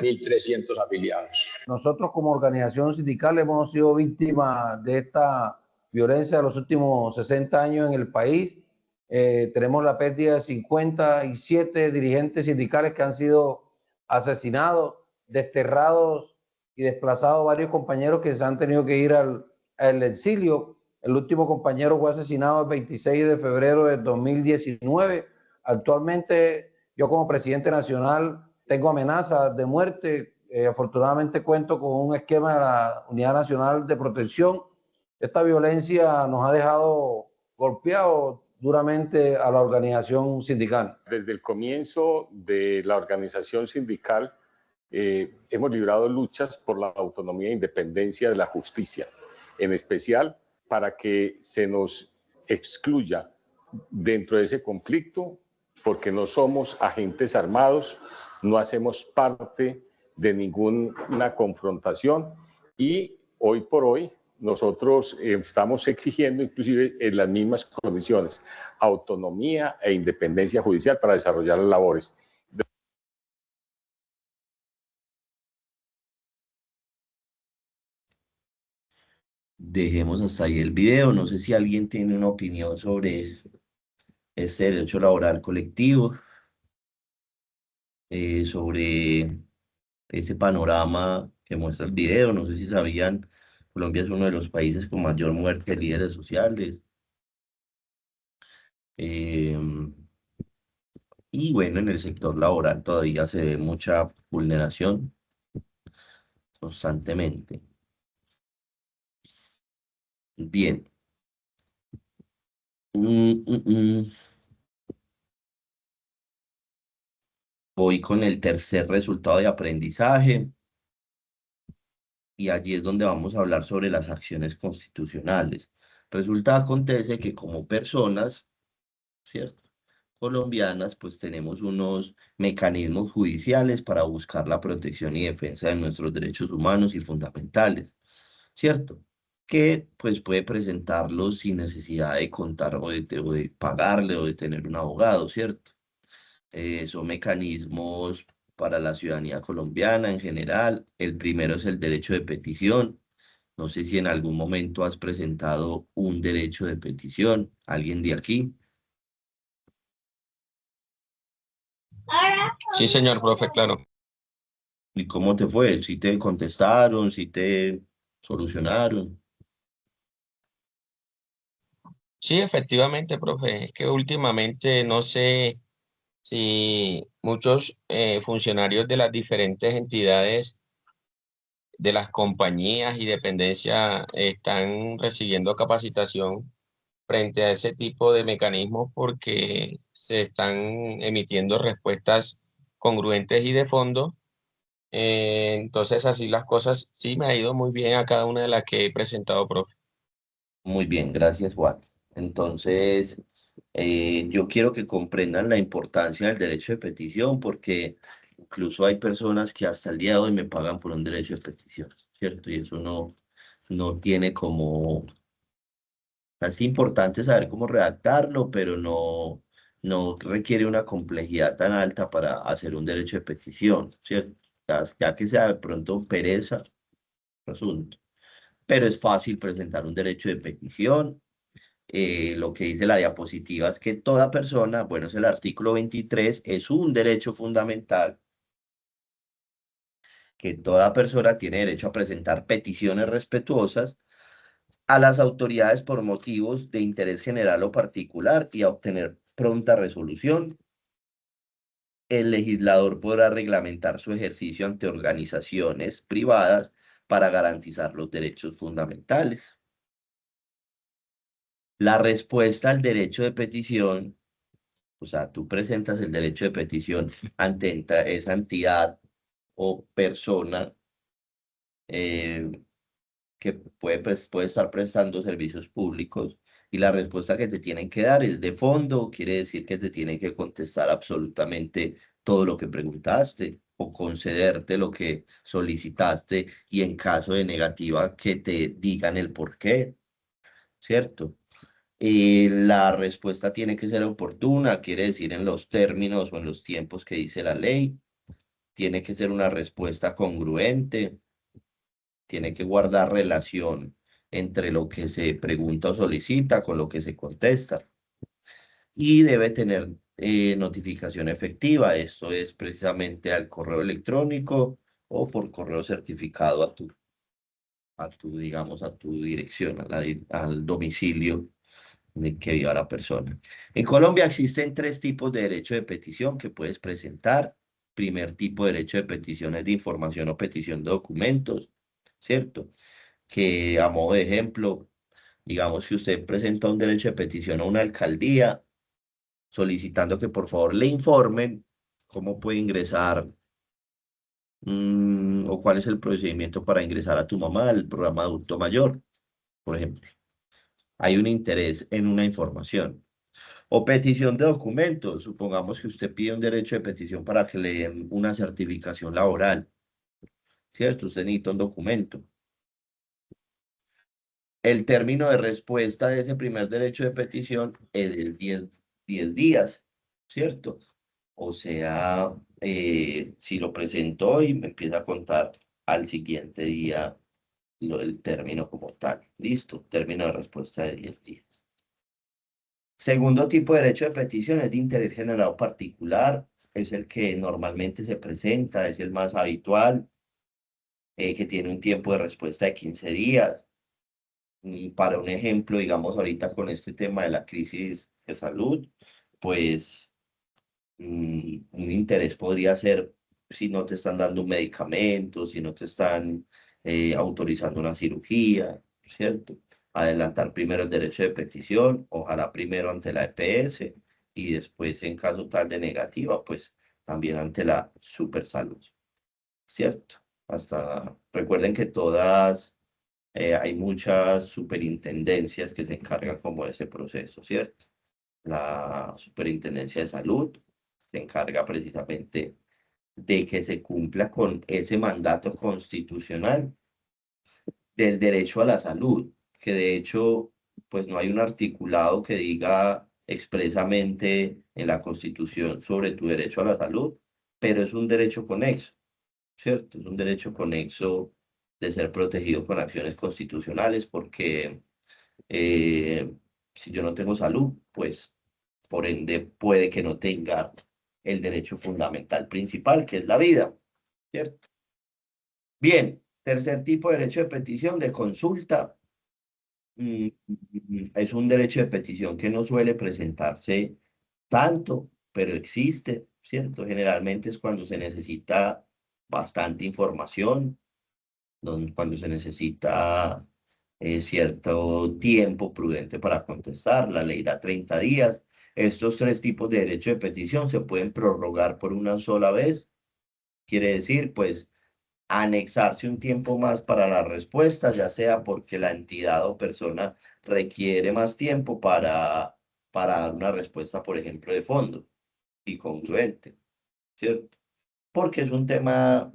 1.300 afiliados. Nosotros como organización sindical hemos sido víctimas de esta violencia de los últimos 60 años en el país. Tenemos la pérdida de 57 dirigentes sindicales que han sido asesinados, desterrados y desplazados varios compañeros que se han tenido que ir al exilio. El último compañero fue asesinado el 26 de febrero de 2019. Actualmente yo como presidente nacional tengo amenazas de muerte. Afortunadamente cuento con un esquema de la Unidad Nacional de Protección. Esta violencia nos ha dejado golpeados duramente a la organización sindical. Desde el comienzo de la organización sindical hemos librado luchas por la autonomía e independencia de la justicia, en especial para que se nos excluya dentro de ese conflicto, porque no somos agentes armados, no hacemos parte de ninguna confrontación y hoy por hoy nosotros estamos exigiendo, inclusive en las mismas condiciones, autonomía e independencia judicial para desarrollar las labores. Dejemos hasta ahí el video. No sé si alguien tiene una opinión sobre este derecho laboral colectivo, sobre ese panorama que muestra el video. No sé si sabían, Colombia es uno de los países con mayor muerte de líderes sociales. Y bueno, en el sector laboral todavía se ve mucha vulneración constantemente. Bien. Voy con el tercer resultado de aprendizaje. Y allí es donde vamos a hablar sobre las acciones constitucionales. Acontece que como personas, ¿cierto?, colombianas, pues tenemos unos mecanismos judiciales para buscar la protección y defensa de nuestros derechos humanos y fundamentales, ¿cierto?, que pues puede presentarlos sin necesidad de contar o de pagarle o de tener un abogado, ¿cierto? Son mecanismos para la ciudadanía colombiana en general. El primero es el derecho de petición. No sé si en algún momento has presentado un derecho de petición. ¿Alguien de aquí? Sí, señor profe, claro. ¿Y cómo te fue? ¿Si te contestaron? ¿Si te solucionaron? Sí, efectivamente, profe. Es que últimamente no sé si muchos funcionarios de las diferentes entidades de las compañías y dependencias están recibiendo capacitación frente a ese tipo de mecanismos porque se están emitiendo respuestas congruentes y de fondo. Entonces, así las cosas, sí me ha ido muy bien a cada una de las que he presentado, profe. Muy bien, gracias, Juan. Entonces, yo quiero que comprendan la importancia del derecho de petición porque Incluso hay personas que hasta el día de hoy me pagan por un derecho de petición, ¿cierto? Y eso no tiene como... Es importante saber cómo redactarlo, pero no requiere una complejidad tan alta para hacer un derecho de petición, ¿cierto? Ya que sea de pronto pereza, asunto. Pero es fácil presentar un derecho de petición. Lo que dice la diapositiva es que toda persona, bueno, es el artículo 23, es un derecho fundamental, que toda persona tiene derecho a presentar peticiones respetuosas a las autoridades por motivos de interés general o particular y a obtener pronta resolución. El legislador podrá reglamentar su ejercicio ante organizaciones privadas para garantizar los derechos fundamentales. La respuesta al derecho de petición, o sea, tú presentas el derecho de petición ante esa entidad o persona que puede estar prestando servicios públicos, y la respuesta que te tienen que dar es de fondo, quiere decir que te tienen que contestar absolutamente todo lo que preguntaste o concederte lo que solicitaste, y en caso de negativa que te digan el por qué, ¿cierto? La respuesta tiene que ser oportuna, quiere decir en los términos o en los tiempos que dice la ley. Tiene que ser una respuesta congruente, tiene que guardar relación entre lo que se pregunta o solicita con lo que se contesta. Y debe tener notificación efectiva, esto es precisamente al correo electrónico o por correo certificado digamos, a tu dirección, al domicilio de que viva la persona. En Colombia existen 3 tipos de derecho de petición que puedes presentar. Primer tipo de derecho de petición es de información o petición de documentos, ¿cierto? Que a modo de ejemplo, digamos que usted presenta un derecho de petición a una alcaldía solicitando que por favor le informen cómo puede ingresar o cuál es el procedimiento para ingresar a tu mamá al programa de adulto mayor, por ejemplo. Hay un interés en una información. O petición de documentos. Supongamos que usted pide un derecho de petición para que le den una certificación laboral, ¿cierto? Usted necesita un documento. El término de respuesta de ese primer derecho de petición es de 10 días, ¿cierto? O sea, si lo presentó y me empieza a contar al siguiente día el término como tal. Listo, término de respuesta de 10 días. Segundo tipo de derecho de petición es de interés general particular, es el que normalmente se presenta, es el más habitual, que tiene un tiempo de respuesta de 15 días. Para un ejemplo, digamos ahorita con este tema de la crisis de salud, pues un interés podría ser si no te están dando un medicamento, si no te están autorizando una cirugía, ¿cierto? Adelantar primero el derecho de petición, ojalá primero ante la EPS y después en caso tal de negativa, pues también ante la Supersalud, ¿cierto? Recuerden que hay muchas superintendencias que se encargan como de ese proceso, ¿cierto? La Superintendencia de Salud se encarga precisamente de que se cumpla con ese mandato constitucional del derecho a la salud, que de hecho, pues no hay un articulado que diga expresamente en la Constitución sobre tu derecho a la salud, pero es un derecho conexo, ¿cierto? Es un derecho conexo de ser protegido con acciones constitucionales, porque si yo no tengo salud, pues por ende puede que no tenga el derecho fundamental principal, que es la vida, ¿cierto? Bien, tercer tipo de derecho de petición, de consulta. Es un derecho de petición que no suele presentarse tanto, pero existe, ¿cierto? Generalmente es cuando se necesita bastante información, cuando se necesita cierto tiempo prudente para contestar. La ley da 30 días. Estos 3 tipos de derecho de petición se pueden prorrogar por una sola vez. Quiere decir, pues, anexarse un tiempo más para la respuesta, ya sea porque la entidad o persona requiere más tiempo para dar una respuesta, por ejemplo, de fondo y congruente, ¿cierto? porque es un tema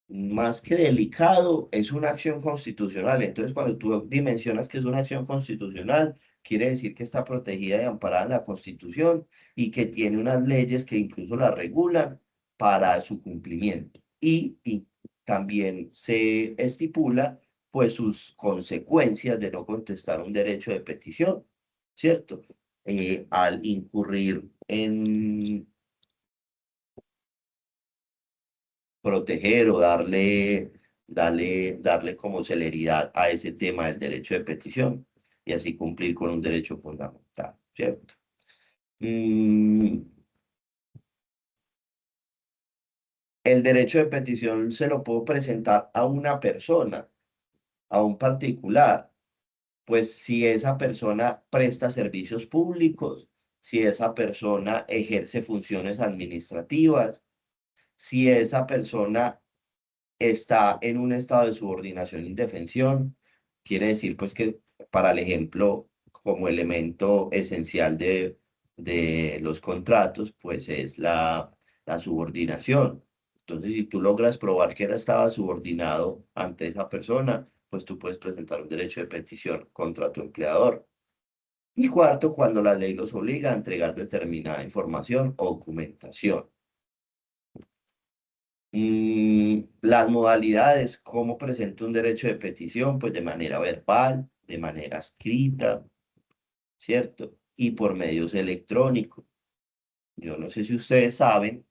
más que delicado, es una acción constitucional. Entonces, cuando tú dimensionas que es una acción constitucional, quiere decir que está protegida y amparada en la Constitución y que tiene unas leyes que incluso la regulan para su cumplimiento. Y también se estipula pues sus consecuencias de no contestar un derecho de petición, ¿cierto? Al incurrir en proteger o darle como celeridad a ese tema del derecho de petición y así cumplir con un derecho fundamental, ¿cierto? El derecho de petición se lo puedo presentar a una persona, a un particular, pues si esa persona presta servicios públicos, si esa persona ejerce funciones administrativas, si esa persona está en un estado de subordinación e indefensión, quiere decir pues que para el ejemplo, como elemento esencial de los contratos, pues es la subordinación. Entonces, si tú logras probar que él estaba subordinado ante esa persona, pues tú puedes presentar un derecho de petición contra tu empleador. Y cuarto, cuando la ley los obliga a entregar determinada información o documentación. Las modalidades, ¿cómo presento un derecho de petición? Pues de manera verbal, de manera escrita, ¿cierto? Y por medios electrónicos. Yo no sé si ustedes saben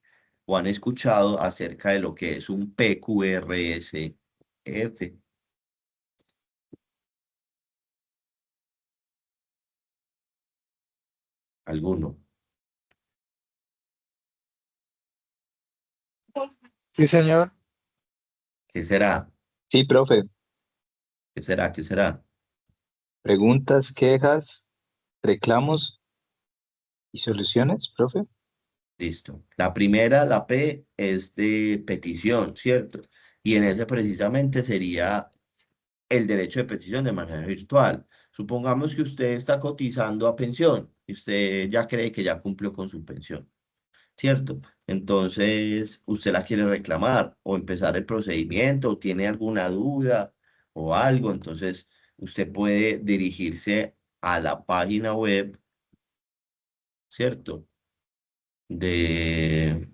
o han escuchado acerca de lo que es un PQRSF. ¿Alguno? Sí, señor. ¿Qué será? Sí, profe. ¿Qué será? ¿Qué será? Preguntas, quejas, reclamos y soluciones, profe. Listo. La primera, la P, es de petición, ¿cierto? Y en ese precisamente sería el derecho de petición de manera virtual. Supongamos que usted está cotizando a pensión y usted ya cree que ya cumplió con su pensión, ¿cierto? Entonces, usted la quiere reclamar o empezar el procedimiento o tiene alguna duda o algo, entonces usted puede dirigirse a la página web, ¿cierto? El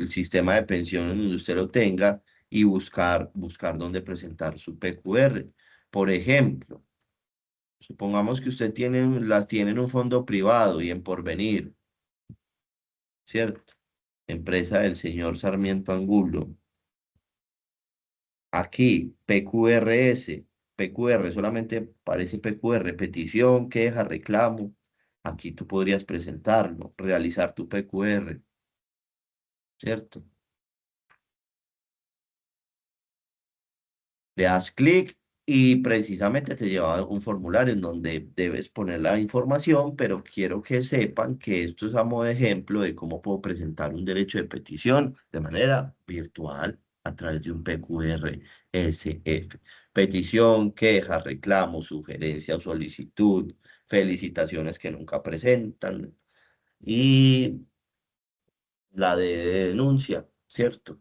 sistema de pensiones donde usted lo tenga y buscar dónde presentar su PQR. Por ejemplo, supongamos que usted las tiene en un fondo privado y en Porvenir, ¿cierto? Empresa del señor Sarmiento Angulo. Aquí, PQR, solamente aparece PQR, petición, queja, reclamo. Aquí tú podrías presentarlo, realizar tu PQR, ¿cierto? Le das clic y precisamente te lleva a un formulario en donde debes poner la información, pero quiero que sepan que esto es a modo de ejemplo de cómo puedo presentar un derecho de petición de manera virtual a través de un PQR-SF. Petición, queja, reclamo, sugerencia o solicitud, felicitaciones que nunca presentan y la de denuncia, ¿cierto?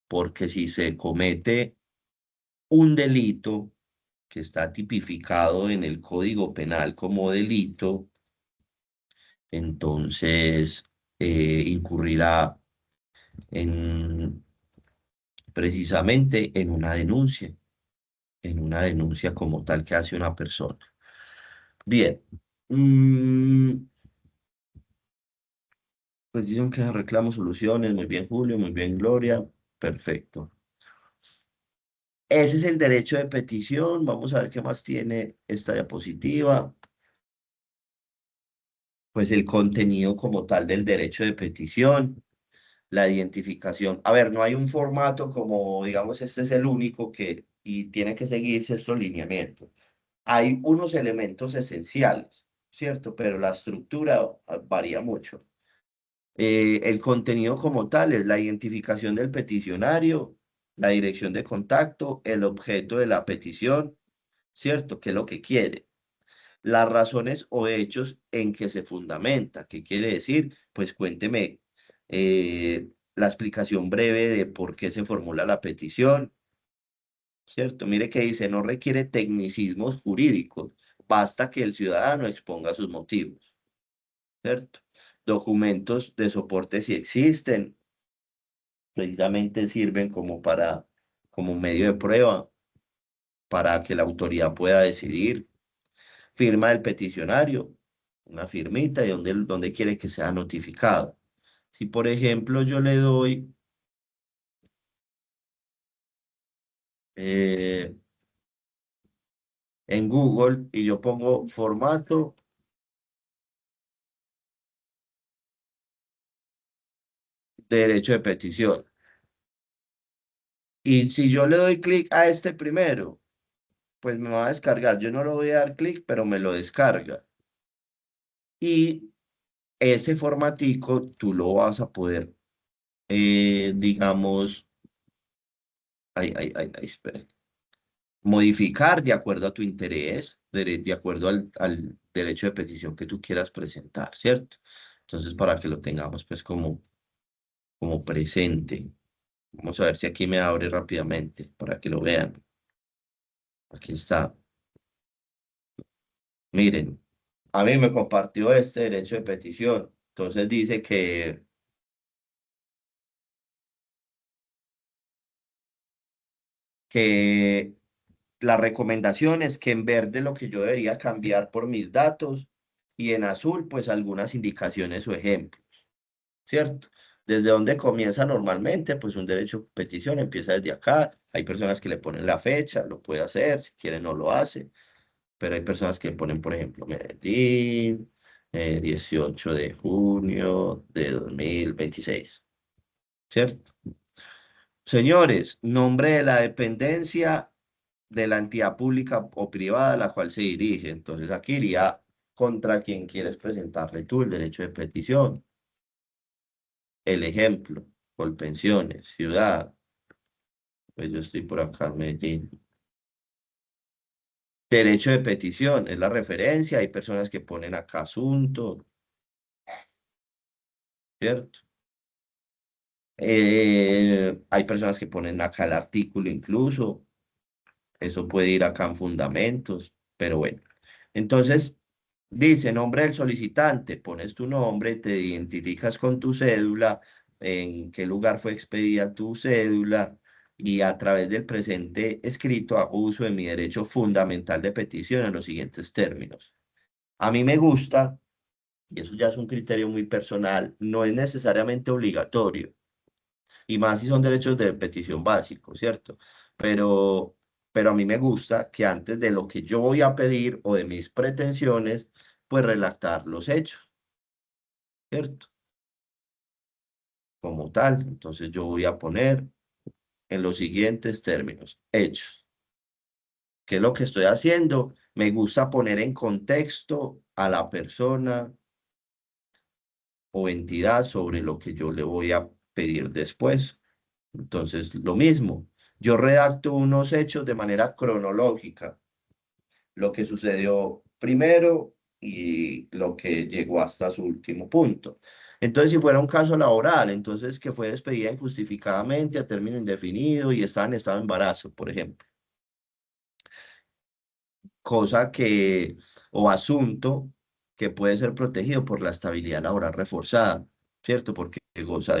Porque si se comete un delito que está tipificado en el Código Penal como delito, entonces incurrirá precisamente en una denuncia como tal que hace una persona. Bien. Pues dicen que reclamo soluciones, muy bien Julio, muy bien Gloria, perfecto. Ese es el derecho de petición. Vamos a ver qué más tiene esta diapositiva. Pues el contenido como tal del derecho de petición, la identificación. A ver, no hay un formato como, digamos, este es el único y tiene que seguirse estos lineamientos. Hay unos elementos esenciales, ¿cierto? Pero la estructura varía mucho. El contenido como tal es la identificación del peticionario, la dirección de contacto, el objeto de la petición, ¿cierto? ¿Qué es lo que quiere? Las razones o hechos en que se fundamenta. ¿Qué quiere decir? Pues cuénteme la explicación breve de por qué se formula la petición, ¿cierto? Mire que dice, no requiere tecnicismos jurídicos, basta que el ciudadano exponga sus motivos, ¿cierto? Documentos de soporte si existen, precisamente sirven como medio de prueba para que la autoridad pueda decidir. Firma del peticionario, una firmita y donde quiere que sea notificado. Si, por ejemplo, yo le doy en Google y yo pongo formato de derecho de petición. Y si yo le doy clic a este primero, pues me va a descargar. Yo no lo voy a dar clic, pero me lo descarga. Y ese formatico tú lo vas a poder, digamos, espera, modificar de acuerdo a tu interés, de acuerdo al derecho de petición que tú quieras presentar, ¿cierto? Entonces, para que lo tengamos pues como presente. Vamos a ver si aquí me abre rápidamente para que lo vean. Aquí está. Miren, a mí me compartió este derecho de petición. Entonces dice que la recomendación es que en verde lo que yo debería cambiar por mis datos y en azul pues algunas indicaciones o ejemplos, ¿cierto? ¿Desde dónde comienza normalmente? Pues un derecho de petición empieza desde acá. Hay personas que le ponen la fecha, lo puede hacer, si quiere no lo hace, pero hay personas que ponen, por ejemplo, Medellín, 18 de junio de 2026, ¿cierto? Señores, nombre de la dependencia de la entidad pública o privada a la cual se dirige. Entonces aquí iría contra quien quieres presentarle tú el derecho de petición. El ejemplo, Colpensiones, ciudad. Pues yo estoy por acá en Medellín. Derecho de petición, es la referencia. Hay personas que ponen acá asunto, ¿cierto? Hay personas que ponen acá el artículo incluso. Eso puede ir acá en fundamentos, pero bueno. Entonces, dice nombre del solicitante, pones tu nombre, te identificas con tu cédula, en qué lugar fue expedida tu cédula y a través del presente escrito hago uso de mi derecho fundamental de petición en los siguientes términos. A mí me gusta, y eso ya es un criterio muy personal, no es necesariamente obligatorio, y más si son derechos de petición básicos, ¿cierto? Pero a mí me gusta que antes de lo que yo voy a pedir o de mis pretensiones, pues redactar los hechos, ¿cierto? Como tal, entonces yo voy a poner en los siguientes términos, hechos. ¿Qué es lo que estoy haciendo? Me gusta poner en contexto a la persona o entidad sobre lo que yo le voy a pedir después. Entonces, lo mismo, yo redacto unos hechos de manera cronológica, lo que sucedió primero y lo que llegó hasta su último punto. Entonces, si fuera un caso laboral, entonces que fue despedida injustificadamente a término indefinido y está en estado de embarazo, por ejemplo. Cosa que, o asunto que puede ser protegido por la estabilidad laboral reforzada, ¿cierto? Porque goza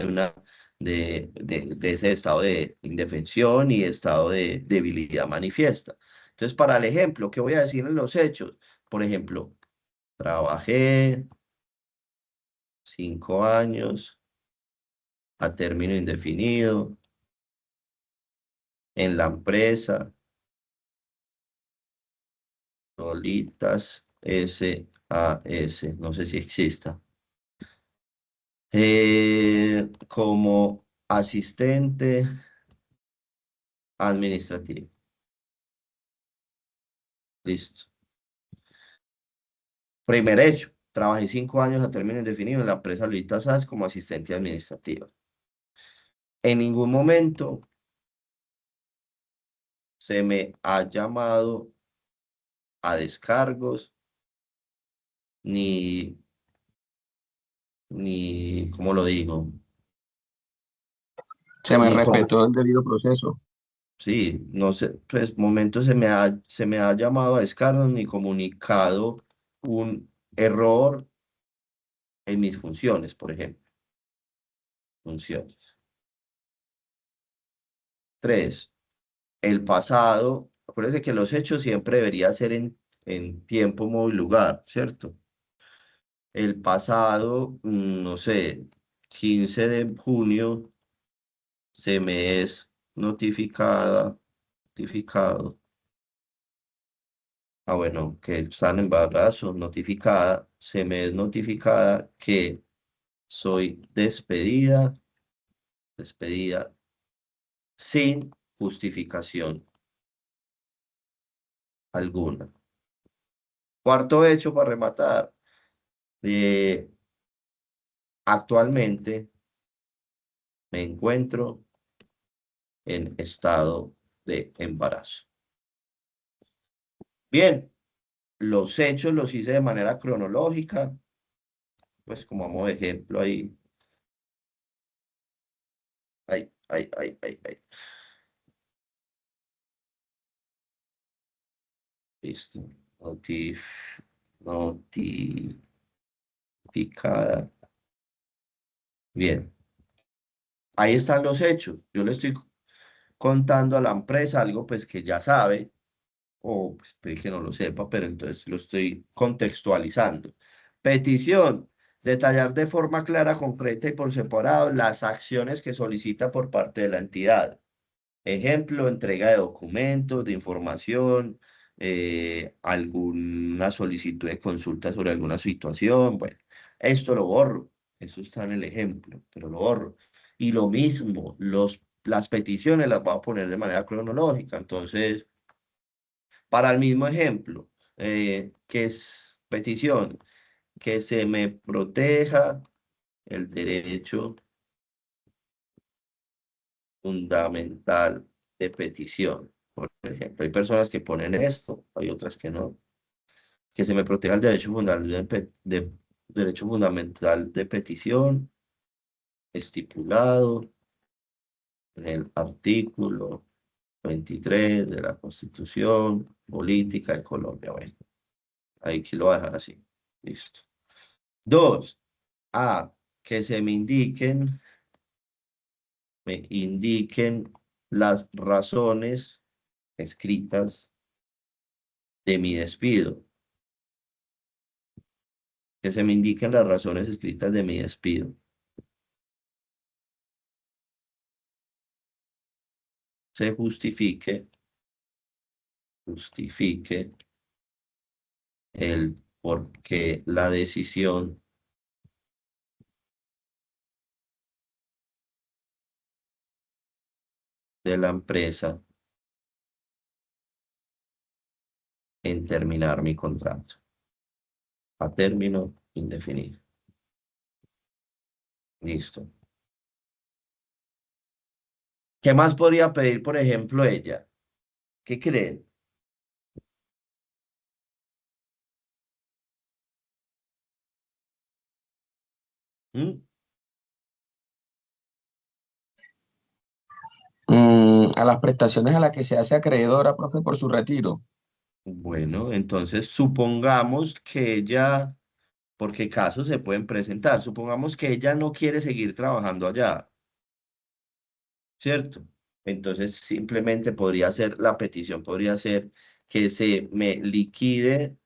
de ese estado de indefensión y estado de debilidad manifiesta. Entonces, para el ejemplo, ¿qué voy a decir en los hechos? Por ejemplo, trabajé 5 años a término indefinido en la empresa Solitas SAS, no sé si exista, como asistente administrativo. Listo. Primer hecho, trabajé 5 años a término indefinido en la empresa Solitas SAS como asistente administrativa. En ningún momento se me ha llamado a descargos ni, ¿cómo lo digo? Se me ni con- respetó el debido proceso. Sí, no sé, pues momentos se me ha llamado a descargo ni comunicado un error en mis funciones, por ejemplo. Funciones. 3. El pasado. Acuérdense que los hechos siempre debería ser en tiempo, modo y lugar, ¿cierto? El pasado, no sé, 15 de junio se me es notificado. Ah, bueno, que están en embarazo, notificada, se me es notificada que soy despedida sin justificación alguna. Cuarto hecho para rematar. Actualmente me encuentro en estado de embarazo. Bien, los hechos los hice de manera cronológica, pues como modo de ejemplo ahí. Ahí. Listo. Notificada. Bien. Ahí están los hechos. Yo le estoy contando a la empresa algo pues que ya sabe, o pues, puede que no lo sepa, pero entonces lo estoy contextualizando. Petición. Detallar de forma clara, concreta y por separado las acciones que solicita por parte de la entidad. Ejemplo, entrega de documentos, de información, alguna solicitud de consulta sobre alguna situación. Bueno, esto lo borro. Eso está en el ejemplo, pero lo borro. Y lo mismo, las peticiones las voy a poner de manera cronológica. Entonces, para el mismo ejemplo, que es petición, que se me proteja el derecho fundamental de petición. Por ejemplo, hay personas que ponen esto, hay otras que no. Que se me proteja el derecho fundamental derecho fundamental de petición estipulado en el artículo 23 de la Constitución Política de Colombia. Bueno, ahí que lo voy a dejar así. Listo. 2. Que se me indiquen las razones escritas de mi despido. Que se me indiquen las razones escritas de mi despido. Se justifique el por qué la decisión de la empresa en terminar mi contrato a término indefinido. Listo. ¿Qué más podría pedir, por ejemplo, ella? ¿Qué creen? ¿Mm? A las prestaciones a las que se hace acreedora, profe, por su retiro. Bueno, entonces supongamos que ella, porque casos se pueden presentar, supongamos que ella no quiere seguir trabajando allá, ¿cierto? Entonces simplemente podría ser, la petición podría ser que se me liquide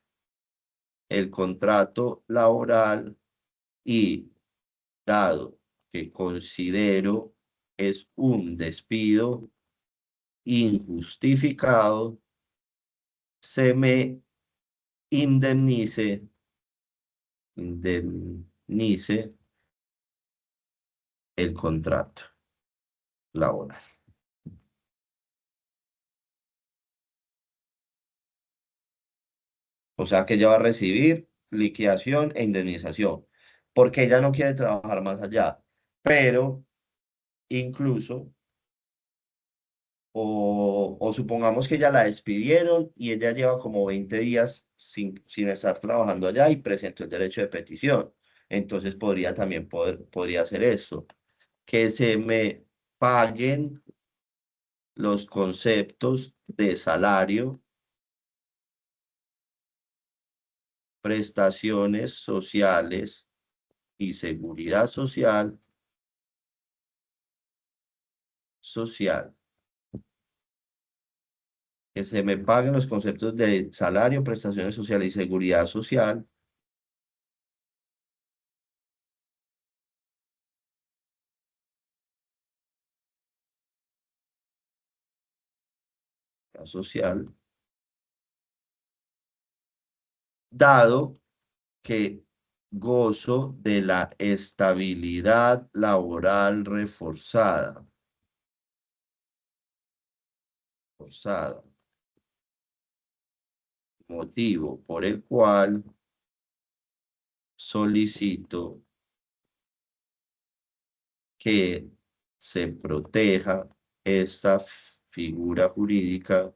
el contrato laboral y dado que considero es un despido injustificado, se me indemnice el contrato laboral. O sea que ella va a recibir liquidación e indemnización, porque ella no quiere trabajar más allá. Pero incluso, o supongamos que ya la despidieron y ella lleva como 20 días sin estar trabajando allá y presentó el derecho de petición. Entonces podría también podría hacer eso, que se me paguen los conceptos de salario, prestaciones sociales y seguridad social, que se me paguen los conceptos de salario, prestaciones sociales y seguridad social, dado que gozo de la estabilidad laboral reforzada. Motivo por el cual solicito que se proteja esta figura jurídica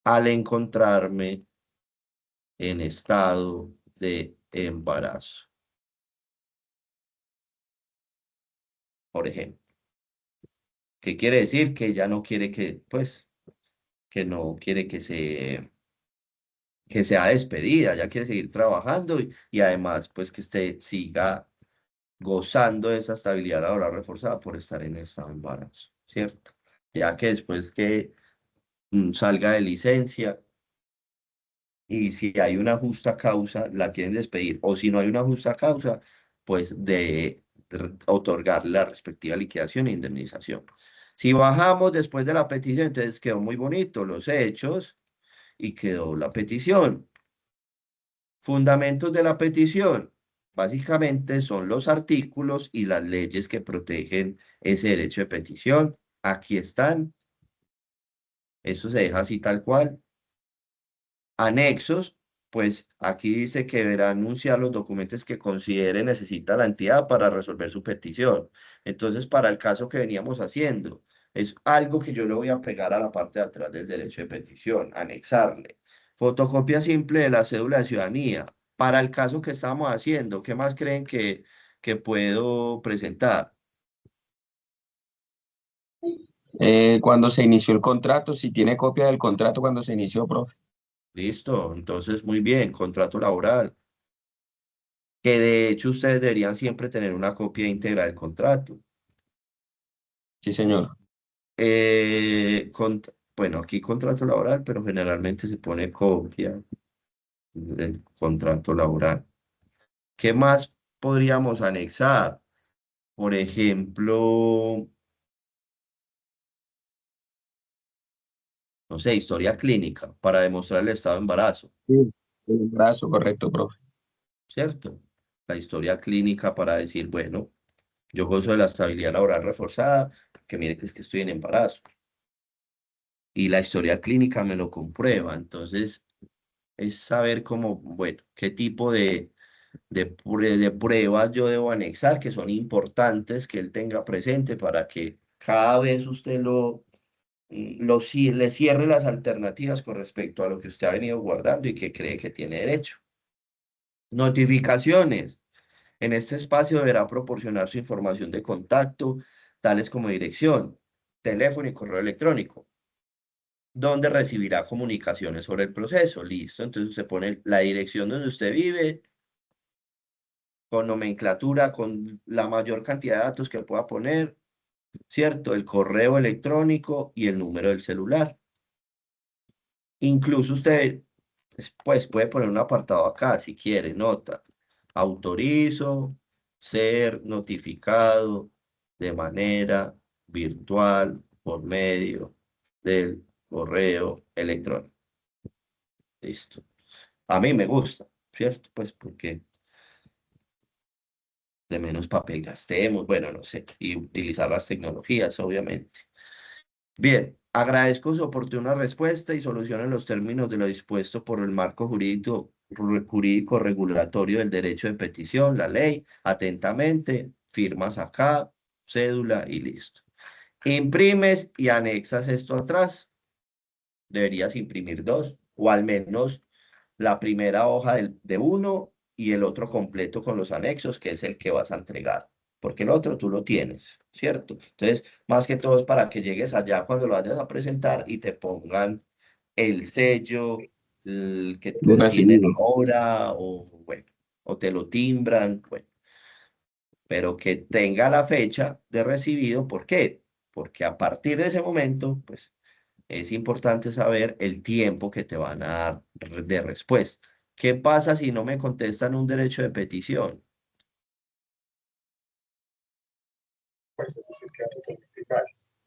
al encontrarme en estado de embarazo. Por ejemplo. ¿Qué quiere decir? Que ella no quiere que, pues, que no quiere que sea despedida, ya quiere seguir trabajando y además, pues, que siga gozando de esa estabilidad laboral reforzada por estar en estado de embarazo, ¿cierto? Ya que después que salga de licencia y si hay una justa causa, la quieren despedir, o si no hay una justa causa, pues de otorgar la respectiva liquidación e indemnización. Si bajamos después de la petición, entonces quedó muy bonito los hechos y quedó la petición. Fundamentos de la petición. Básicamente son los artículos y las leyes que protegen ese derecho de petición. Aquí están. Eso se deja así tal cual. Anexos, pues aquí dice que deberá anunciar los documentos que considere necesita la entidad para resolver su petición. Entonces, para el caso que veníamos haciendo, es algo que yo le voy a pegar a la parte de atrás del derecho de petición, anexarle. Fotocopia simple de la cédula de ciudadanía. Para el caso que estamos haciendo, ¿qué más creen que puedo presentar? Cuando se inició el contrato, si tiene copia del contrato cuando se inició, profe. Listo, entonces muy bien, contrato laboral. Que de hecho ustedes deberían siempre tener una copia íntegra del contrato. Sí, señor. Bueno, aquí contrato laboral, pero generalmente se pone copia del contrato laboral. ¿Qué más podríamos anexar? Por ejemplo, no sé, historia clínica para demostrar el estado de embarazo. Sí, el embarazo, correcto, profe. ¿Cierto? La historia clínica para decir, bueno, yo gozo de la estabilidad laboral reforzada, que mire que es que estoy en embarazo. Y la historia clínica me lo comprueba. Entonces, es saber cómo, bueno, qué tipo de pruebas yo debo anexar que son importantes que él tenga presente para que cada vez usted le cierre las alternativas con respecto a lo que usted ha venido guardando y que cree que tiene derecho. Notificaciones. En este espacio deberá proporcionar su información de contacto, tales como dirección, teléfono y correo electrónico, donde recibirá comunicaciones sobre el proceso. Listo, entonces usted pone la dirección donde usted vive, con nomenclatura, con la mayor cantidad de datos que pueda poner, ¿cierto? El correo electrónico y el número del celular. Incluso usted, pues, puede poner un apartado acá, si quiere, nota. Autorizo ser notificado de manera virtual por medio del correo electrónico. Listo. A mí me gusta, ¿cierto? Pues porque de menos papel gastemos, bueno, no sé, y utilizar las tecnologías, obviamente. Bien, agradezco su oportuna respuesta y solución en los términos de lo dispuesto por el marco jurídico regulatorio del derecho de petición, la ley. Atentamente, firmas acá, cédula y listo. Imprimes y anexas esto atrás. Deberías imprimir dos, o al menos la primera hoja de uno y el otro completo con los anexos, que es el que vas a entregar. porque el otro tú lo tienes, ¿cierto? Entonces, más que todo es para que llegues allá cuando lo vayas a presentar y te pongan el sello que De tienen recibido. ahora, o bueno, o te lo timbran, bueno, pero que tenga la fecha de recibido. ¿Por qué? Porque a partir de ese momento, pues, es importante saber el tiempo que te van a dar de respuesta. ¿Qué pasa si no me contestan un derecho de petición?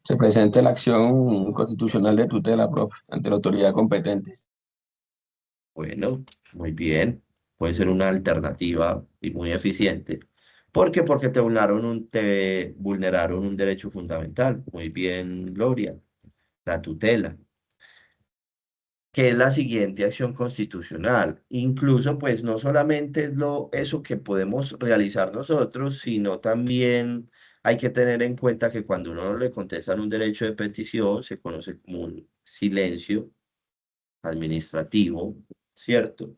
Se presente la acción constitucional de tutela, profe, ante la autoridad competente. Bueno, muy bien. Puede ser una alternativa y muy eficiente. ¿Por qué? Porque te vulneraron un derecho fundamental. Muy bien, Gloria. La tutela, que es la siguiente acción constitucional. Incluso, pues, no solamente es eso que podemos realizar nosotros, sino también hay que tener en cuenta que cuando uno no le contestan un derecho de petición, se conoce como un silencio administrativo, ¿cierto?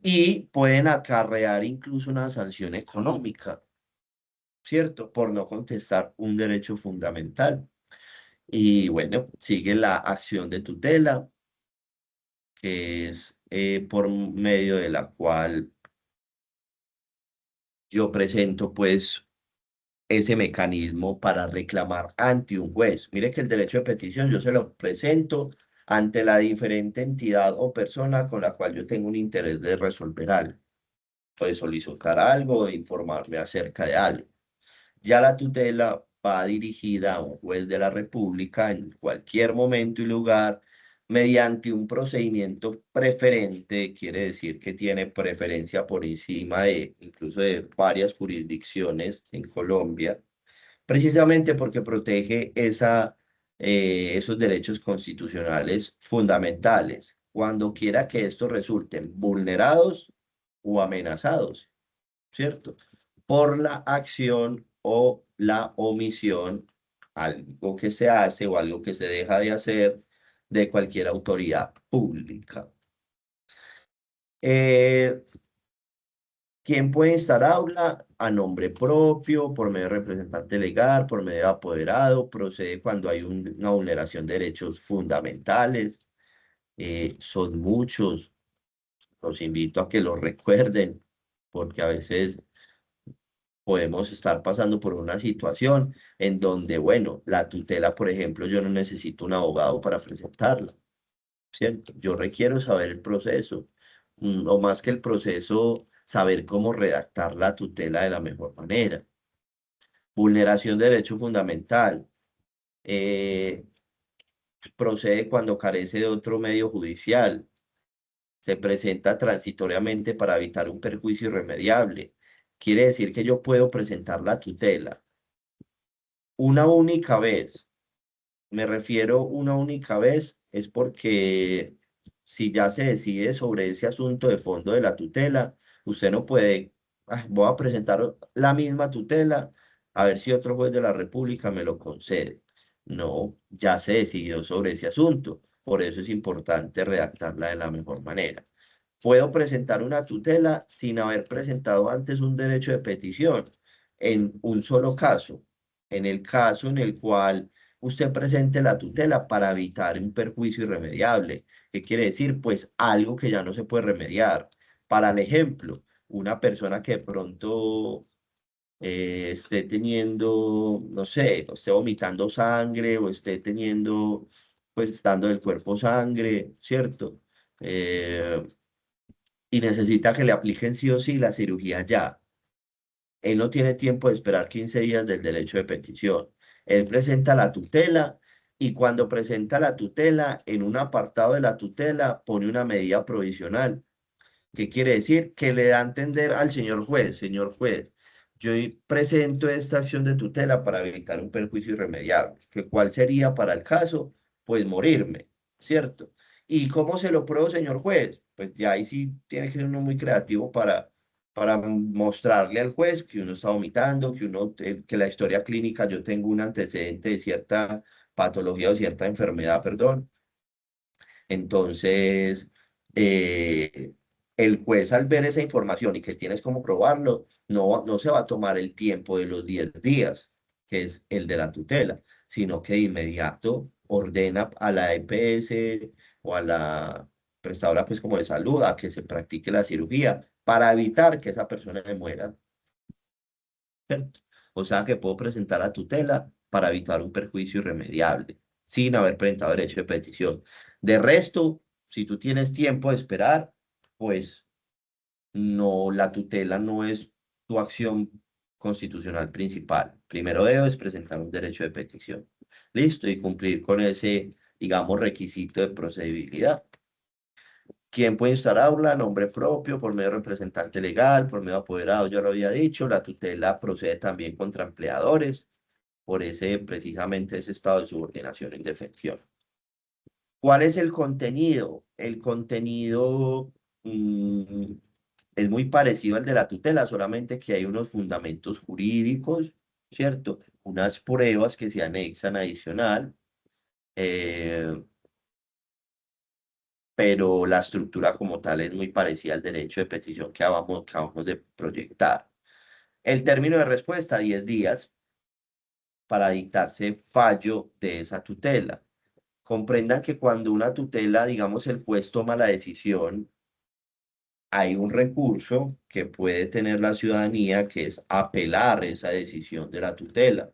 Y pueden acarrear incluso una sanción económica, ¿cierto? Por no contestar un derecho fundamental. Y bueno, sigue la acción de tutela, que es por medio de la cual yo presento pues ese mecanismo para reclamar ante un juez. Mire que el derecho de petición yo se lo presento ante la diferente entidad o persona con la cual yo tengo un interés de resolver algo, de solicitar algo, de informarme acerca de algo. Ya la tutela va dirigida a un juez de la República en cualquier momento y lugar mediante un procedimiento preferente, quiere decir que tiene preferencia por encima de incluso de varias jurisdicciones en Colombia, precisamente porque protege esos derechos constitucionales fundamentales, cuando quiera que estos resulten vulnerados o amenazados, ¿cierto? Por la acción o la omisión, algo que se hace o algo que se deja de hacer de cualquier autoridad pública. ¿Quién puede instar aula? A nombre propio, por medio de representante legal, por medio de apoderado, procede cuando hay una vulneración de derechos fundamentales. Son muchos, los invito a que los recuerden, porque a veces podemos estar pasando por una situación en donde, bueno, la tutela, por ejemplo, yo no necesito un abogado para presentarla, ¿cierto? Yo requiero saber el proceso, o más que el proceso, saber cómo redactar la tutela de la mejor manera. Vulneración de derecho fundamental. Procede cuando carece de otro medio judicial. Se presenta transitoriamente para evitar un perjuicio irremediable. Quiere decir que yo puedo presentar la tutela una única vez. Me refiero una única vez, es porque si ya se decide sobre ese asunto de fondo de la tutela, usted no puede, voy a presentar la misma tutela, a ver si otro juez de la República me lo concede. No, ya se decidió sobre ese asunto, por eso es importante redactarla de la mejor manera. Puedo presentar una tutela sin haber presentado antes un derecho de petición en un solo caso, en el caso en el cual usted presente la tutela para evitar un perjuicio irremediable. ¿Qué quiere decir? Pues algo que ya no se puede remediar. Para el ejemplo, una persona que de pronto esté teniendo, no sé, o esté vomitando sangre o esté teniendo, pues dando del cuerpo sangre, ¿cierto? Y necesita que le apliquen sí o sí la cirugía ya. Él no tiene tiempo de esperar 15 días del derecho de petición. Él presenta la tutela y cuando presenta la tutela, en un apartado de la tutela pone una medida provisional. ¿Qué quiere decir? Que le da a entender al señor juez, yo presento esta acción de tutela para evitar un perjuicio irremediable. ¿Que cuál sería para el caso? Pues morirme, ¿cierto? ¿Y cómo se lo pruebo, señor juez? Pues ya ahí sí tiene que ser uno muy creativo para mostrarle al juez que uno está vomitando, que la historia clínica, yo tengo un antecedente de cierta patología o cierta enfermedad, perdón. Entonces, el juez al ver esa información y que tienes cómo probarlo, no se va a tomar el tiempo de los 10 días, que es el de la tutela, sino que de inmediato ordena a la EPS o a la prestadora pues como de salud a que se practique la cirugía para evitar que esa persona se muera. ¿Cierto? O sea que puedo presentar la tutela para evitar un perjuicio irremediable, sin haber presentado derecho de petición. De resto, si tú tienes tiempo de esperar, pues no, la tutela no es tu acción constitucional principal. Primero debes presentar un derecho de petición. Listo, y cumplir con ese, digamos, requisito de procedibilidad. ¿Quién puede instaurarla? Nombre propio, por medio de representante legal, por medio de apoderado, ya lo había dicho. La tutela procede también contra empleadores, por precisamente ese estado de subordinación e indefensión. ¿Cuál es el contenido? El contenido es muy parecido al de la tutela, solamente que hay unos fundamentos jurídicos, ¿cierto? Unas pruebas que se anexan adicional, pero la estructura como tal es muy parecida al derecho de petición que acabamos de proyectar. El término de respuesta, 10 días para dictarse fallo de esa tutela. Comprendan que cuando una tutela, digamos, el juez toma la decisión, hay un recurso que puede tener la ciudadanía, que es apelar esa decisión de la tutela.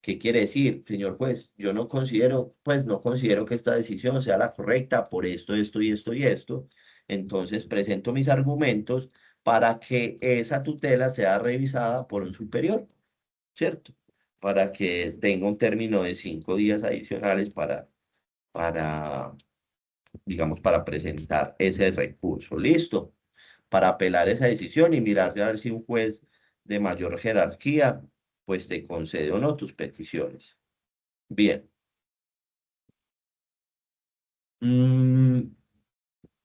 ¿Qué quiere decir, señor juez? Yo no considero que esta decisión sea la correcta por esto, esto y esto y esto. Entonces presento mis argumentos para que esa tutela sea revisada por un superior, ¿cierto? Para que tenga un término de 5 días adicionales digamos, para presentar ese recurso. Listo. Para apelar esa decisión y mirar a ver si un juez de mayor jerarquía, pues te concede o no tus peticiones. Bien.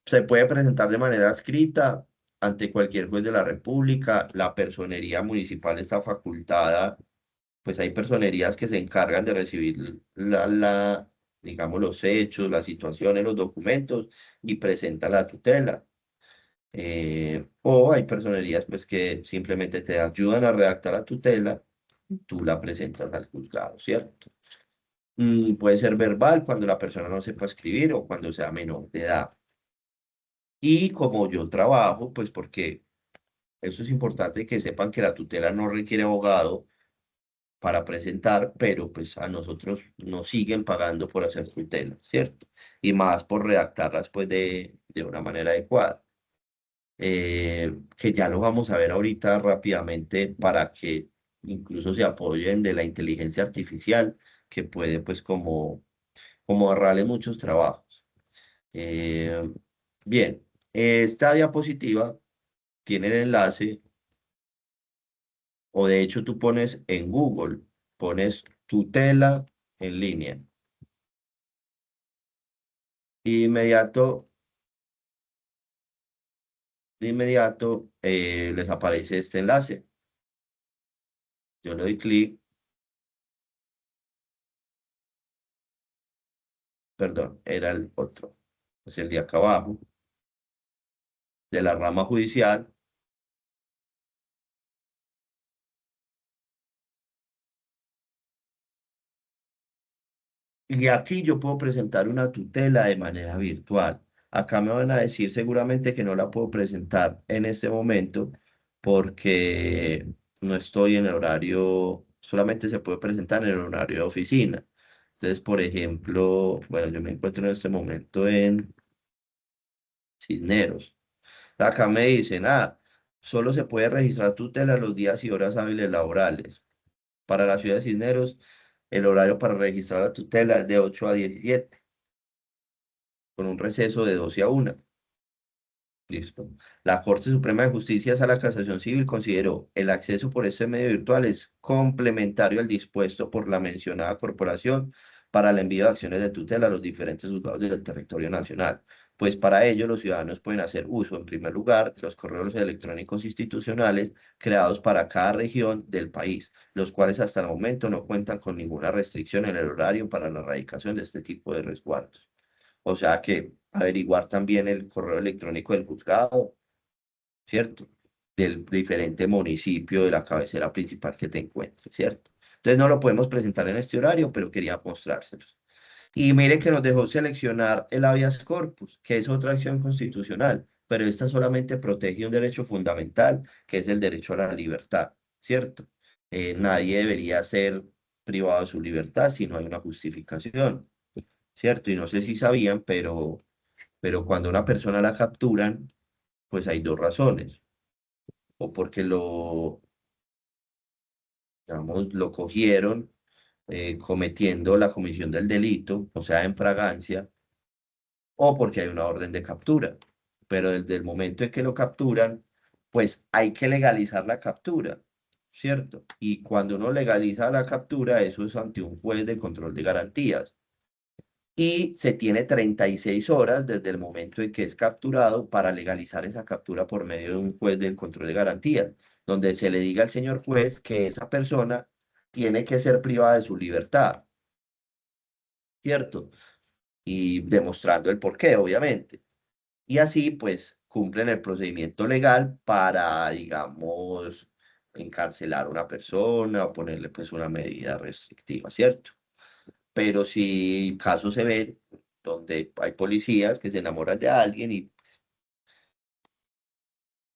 Se puede presentar de manera escrita ante cualquier juez de la República. La personería municipal está facultada, pues hay personerías que se encargan de recibir digamos, los hechos, las situaciones, los documentos y presenta la tutela. O hay personerías pues que simplemente te ayudan a redactar la tutela, tú la presentas al juzgado, ¿cierto? Puede ser verbal cuando la persona no sepa escribir o cuando sea menor de edad. Y como yo trabajo, pues porque eso es importante que sepan que la tutela no requiere abogado para presentar, pero pues a nosotros nos siguen pagando por hacer tutela, ¿cierto? Y más por redactarlas pues de una manera adecuada. Que ya lo vamos a ver ahorita rápidamente para que incluso se apoyen de la inteligencia artificial que puede pues como ahorrarle muchos trabajos. Bien, esta diapositiva tiene el enlace o de hecho tú pones en Google, pones tutela en línea. Y de inmediato les aparece este enlace. Yo le doy clic. Perdón, era el otro. Es el de acá abajo. De la rama judicial. Y aquí yo puedo presentar una tutela de manera virtual. Acá me van a decir seguramente que no la puedo presentar en este momento porque no estoy en el horario, solamente se puede presentar en el horario de oficina. Entonces, por ejemplo, bueno, yo me encuentro en este momento en Cisneros. Acá me dicen, solo se puede registrar tutela los días y horas hábiles laborales. Para la ciudad de Cisneros, el horario para registrar la tutela es de 8 a 17, con un receso de 12 a 1. Listo. La Corte Suprema de Justicia de la Casación Civil consideró el acceso por este medio virtual es complementario al dispuesto por la mencionada corporación para el envío de acciones de tutela a los diferentes juzgados del territorio nacional. Pues para ello los ciudadanos pueden hacer uso, en primer lugar, de los correos electrónicos institucionales creados para cada región del país, los cuales hasta el momento no cuentan con ninguna restricción en el horario para la erradicación de este tipo de resguardos. O sea que averiguar también el correo electrónico del juzgado, ¿cierto? del diferente municipio de la cabecera principal que te encuentres, ¿cierto? Entonces no lo podemos presentar en este horario, pero quería mostrárselos. Y mire que nos dejó seleccionar el habeas corpus, que es otra acción constitucional, pero esta solamente protege un derecho fundamental, que es el derecho a la libertad, ¿cierto? Nadie debería ser privado de su libertad si no hay una justificación, ¿cierto? Y no sé si sabían, pero cuando una persona la capturan, pues hay dos razones. O porque digamos, lo cogieron cometiendo la comisión del delito, o sea, en fragancia, o porque hay una orden de captura. Pero desde el momento en que lo capturan, pues hay que legalizar la captura, ¿cierto? Y cuando uno legaliza la captura, eso es ante un juez de control de garantías. Y se tiene 36 horas desde el momento en que es capturado para legalizar esa captura por medio de un juez del control de garantías, donde se le diga al señor juez que esa persona tiene que ser privada de su libertad, ¿cierto? Y demostrando el porqué, obviamente. Y así, pues, cumplen el procedimiento legal para, digamos, encarcelar a una persona o ponerle, pues, una medida restrictiva, ¿cierto? Pero si casos se ven donde hay policías que se enamoran de alguien y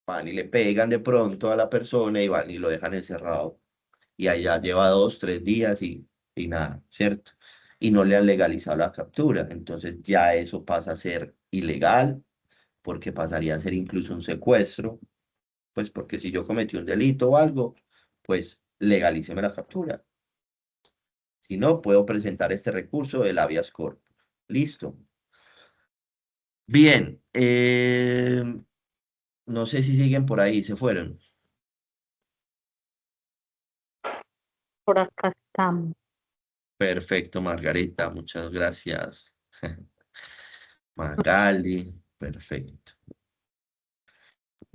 van y le pegan de pronto a la persona y van y lo dejan encerrado. Y allá lleva 2, 3 días y nada, ¿cierto? Y no le han legalizado la captura. Entonces ya eso pasa a ser ilegal, porque pasaría a ser incluso un secuestro, pues porque si yo cometí un delito o algo, pues legalíceme la captura. Si no, puedo presentar este recurso del habeas corpus. Listo. Bien, no sé si siguen por ahí, se fueron. Por acá estamos. Perfecto, Margarita, muchas gracias. Magali, perfecto.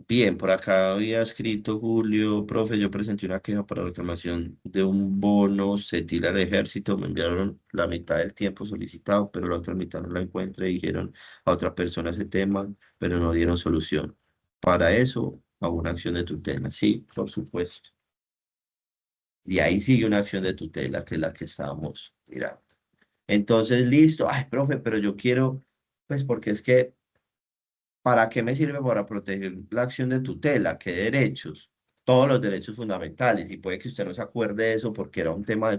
Bien, por acá había escrito Julio, profe, yo presenté una queja para reclamación de un bono, se tira al ejército, me enviaron la mitad del tiempo solicitado, pero la otra mitad no la encuentre, dijeron a otra persona ese tema, pero no dieron solución. Para eso, hago una acción de tutela, sí, por supuesto. Y ahí sigue una acción de tutela, que es la que estábamos mirando. Entonces, listo, ay, profe, pero yo quiero, pues porque es que, ¿para qué me sirve para proteger la acción de tutela? ¿Qué derechos? Todos los derechos fundamentales. Y puede que usted no se acuerde de eso porque era un tema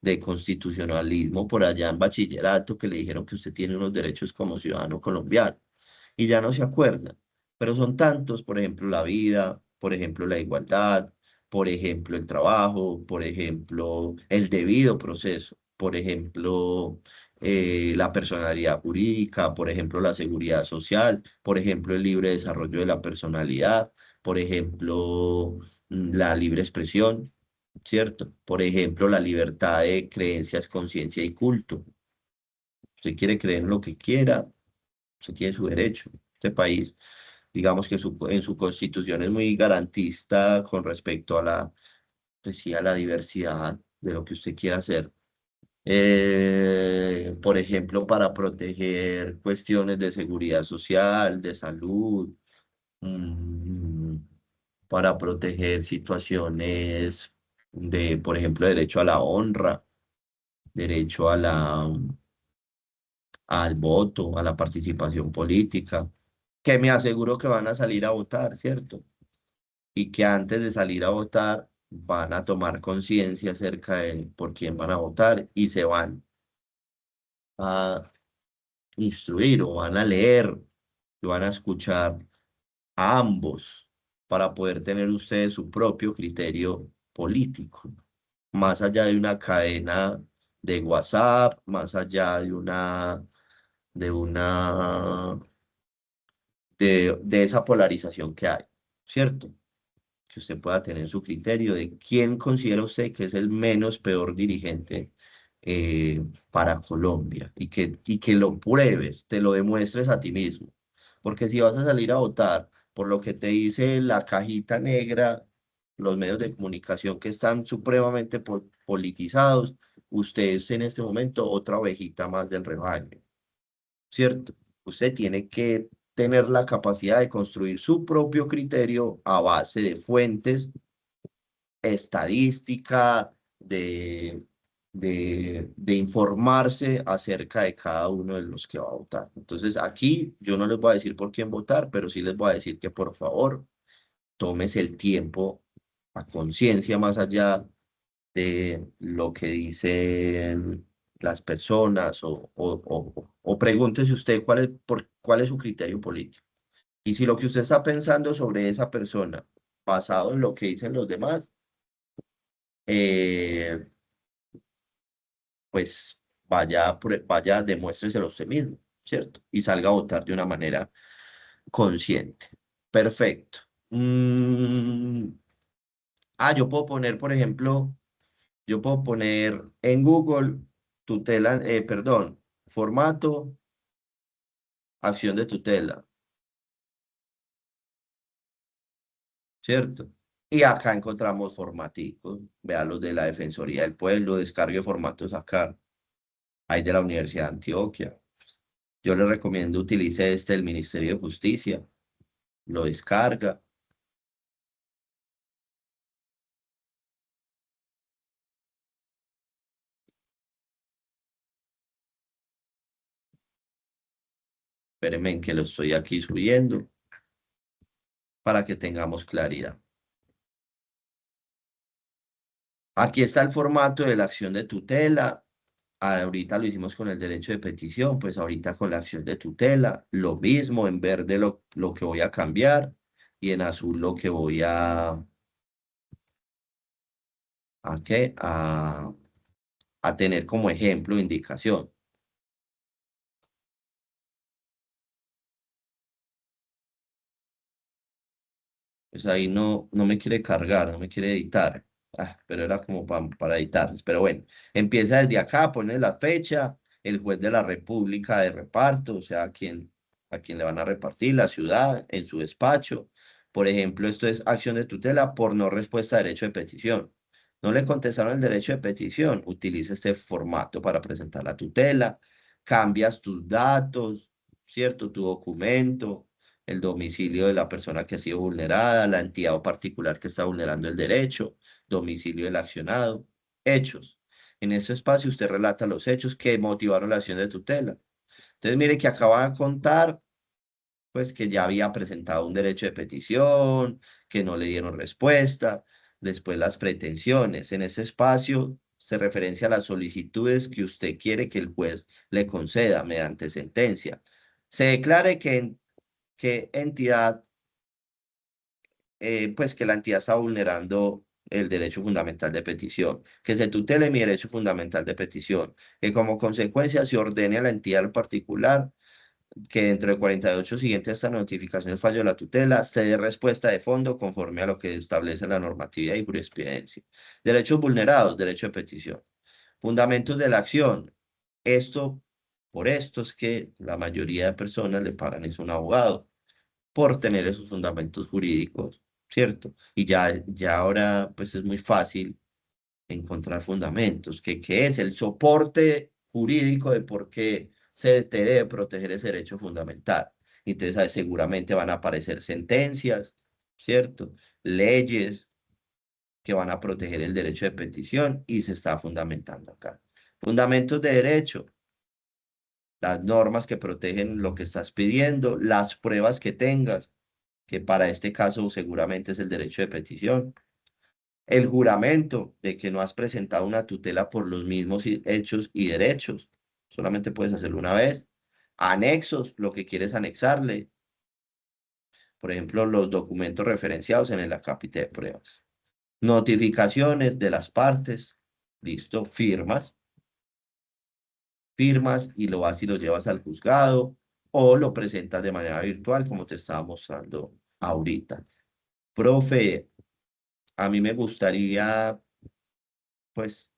de constitucionalismo por allá en bachillerato que le dijeron que usted tiene unos derechos como ciudadano colombiano. Y ya no se acuerda. Pero son tantos, por ejemplo, la vida, por ejemplo, la igualdad, por ejemplo, el trabajo, por ejemplo, el debido proceso, por ejemplo, la personalidad jurídica, por ejemplo, la seguridad social, por ejemplo, el libre desarrollo de la personalidad, por ejemplo, la libre expresión, ¿cierto? Por ejemplo, la libertad de creencias, conciencia y culto. Usted quiere creer en lo que quiera, usted tiene su derecho. Este país, digamos que en su constitución es muy garantista con respecto a la, pues sí, a la diversidad de lo que usted quiera hacer. Por ejemplo, para proteger cuestiones de seguridad social, de salud, mm, para proteger situaciones de, por ejemplo, derecho a la honra, derecho a al voto, a la participación política, que me aseguro que van a salir a votar, ¿cierto? Y que antes de salir a votar van a tomar conciencia acerca de por quién van a votar y se van a instruir o van a leer y van a escuchar a ambos para poder tener ustedes su propio criterio político, más allá de una cadena de WhatsApp, más allá de una, de esa polarización que hay, ¿cierto? Que usted pueda tener su criterio de quién considera usted que es el menos peor dirigente para Colombia y que lo pruebes, te lo demuestres a ti mismo. Porque si vas a salir a votar por lo que te dice la cajita negra, los medios de comunicación que están supremamente politizados, usted es en este momento otra ovejita más del rebaño, ¿cierto? Usted tiene que tener la capacidad de construir su propio criterio a base de fuentes, estadística, de informarse acerca de cada uno de los que va a votar. Entonces, aquí yo no les voy a decir por quién votar, pero sí les voy a decir que por favor, tómese el tiempo a conciencia más allá de lo que dicen las personas o pregúntese usted cuál es su criterio político. Y si lo que usted está pensando sobre esa persona, basado en lo que dicen los demás, pues vaya, demuéstreselo usted mismo, ¿cierto? Y salga a votar de una manera consciente. Perfecto. Yo puedo poner, por ejemplo, yo puedo poner en Google formato, acción de tutela, ¿cierto? Y acá encontramos formaticos. Vea los de la Defensoría del Pueblo, descargue formatos acá. Hay de la Universidad de Antioquia. Yo le recomiendo utilice del Ministerio de Justicia. Lo descarga. Espérenme que lo estoy aquí subiendo para que tengamos claridad. Aquí está el formato de la acción de tutela. Ahorita lo hicimos con el derecho de petición, pues ahorita con la acción de tutela, lo mismo, en verde lo que voy a cambiar y en azul lo que voy a tener como ejemplo, indicación. Pues ahí no me quiere cargar, no me quiere editar. Pero era como para editarles. Pero bueno, empieza desde acá, pone la fecha, el juez de la República de reparto, o sea, a quien le van a repartir, la ciudad, en su despacho. Por ejemplo, esto es acción de tutela por no respuesta a derecho de petición. No le contestaron el derecho de petición, utiliza este formato para presentar la tutela, cambias tus datos, ¿cierto? Tu documento, el domicilio de la persona que ha sido vulnerada, la entidad o particular que está vulnerando el derecho, domicilio del accionado, hechos. En ese espacio usted relata los hechos que motivaron la acción de tutela. Entonces mire que acaba de contar pues que ya había presentado un derecho de petición, que no le dieron respuesta, después las pretensiones. En ese espacio se referencia a las solicitudes que usted quiere que el juez le conceda mediante sentencia. Se declare que entidad, pues que la entidad está vulnerando el derecho fundamental de petición, que se tutele mi derecho fundamental de petición, que como consecuencia se ordene a la entidad particular que dentro de 48 siguientes a esta notificación del fallo de la tutela se dé respuesta de fondo conforme a lo que establece la normatividad y jurisprudencia. Derechos vulnerados, derecho de petición. Fundamentos de la acción. Por esto es que la mayoría de personas le pagan es un abogado por tener esos fundamentos jurídicos, ¿cierto? Y ya ahora pues es muy fácil encontrar fundamentos, que es el soporte jurídico de por qué se te debe proteger ese derecho fundamental. Entonces seguramente van a aparecer sentencias, ¿cierto? Leyes que van a proteger el derecho de petición y se está fundamentando acá. Fundamentos de derecho, las normas que protegen lo que estás pidiendo, las pruebas que tengas, que para este caso seguramente es el derecho de petición. El juramento de que no has presentado una tutela por los mismos hechos y derechos. Solamente puedes hacerlo una vez. Anexos, lo que quieres anexarle. Por ejemplo, los documentos referenciados en el acápite de pruebas. Notificaciones de las partes. Listo, firmas. Firmas y lo vas y lo llevas al juzgado o lo presentas de manera virtual como te estaba mostrando ahorita. Profe, a mí me gustaría pues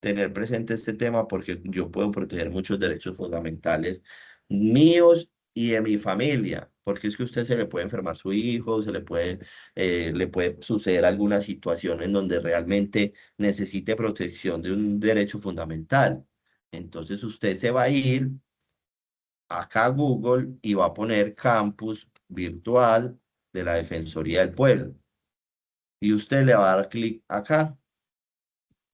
tener presente este tema porque yo puedo proteger muchos derechos fundamentales míos y de mi familia, porque es que a usted se le puede enfermar su hijo, le puede suceder alguna situación en donde realmente necesite protección de un derecho fundamental. Entonces usted se va a ir acá Google y va a poner campus virtual de la Defensoría del Pueblo. Y usted le va a dar clic acá.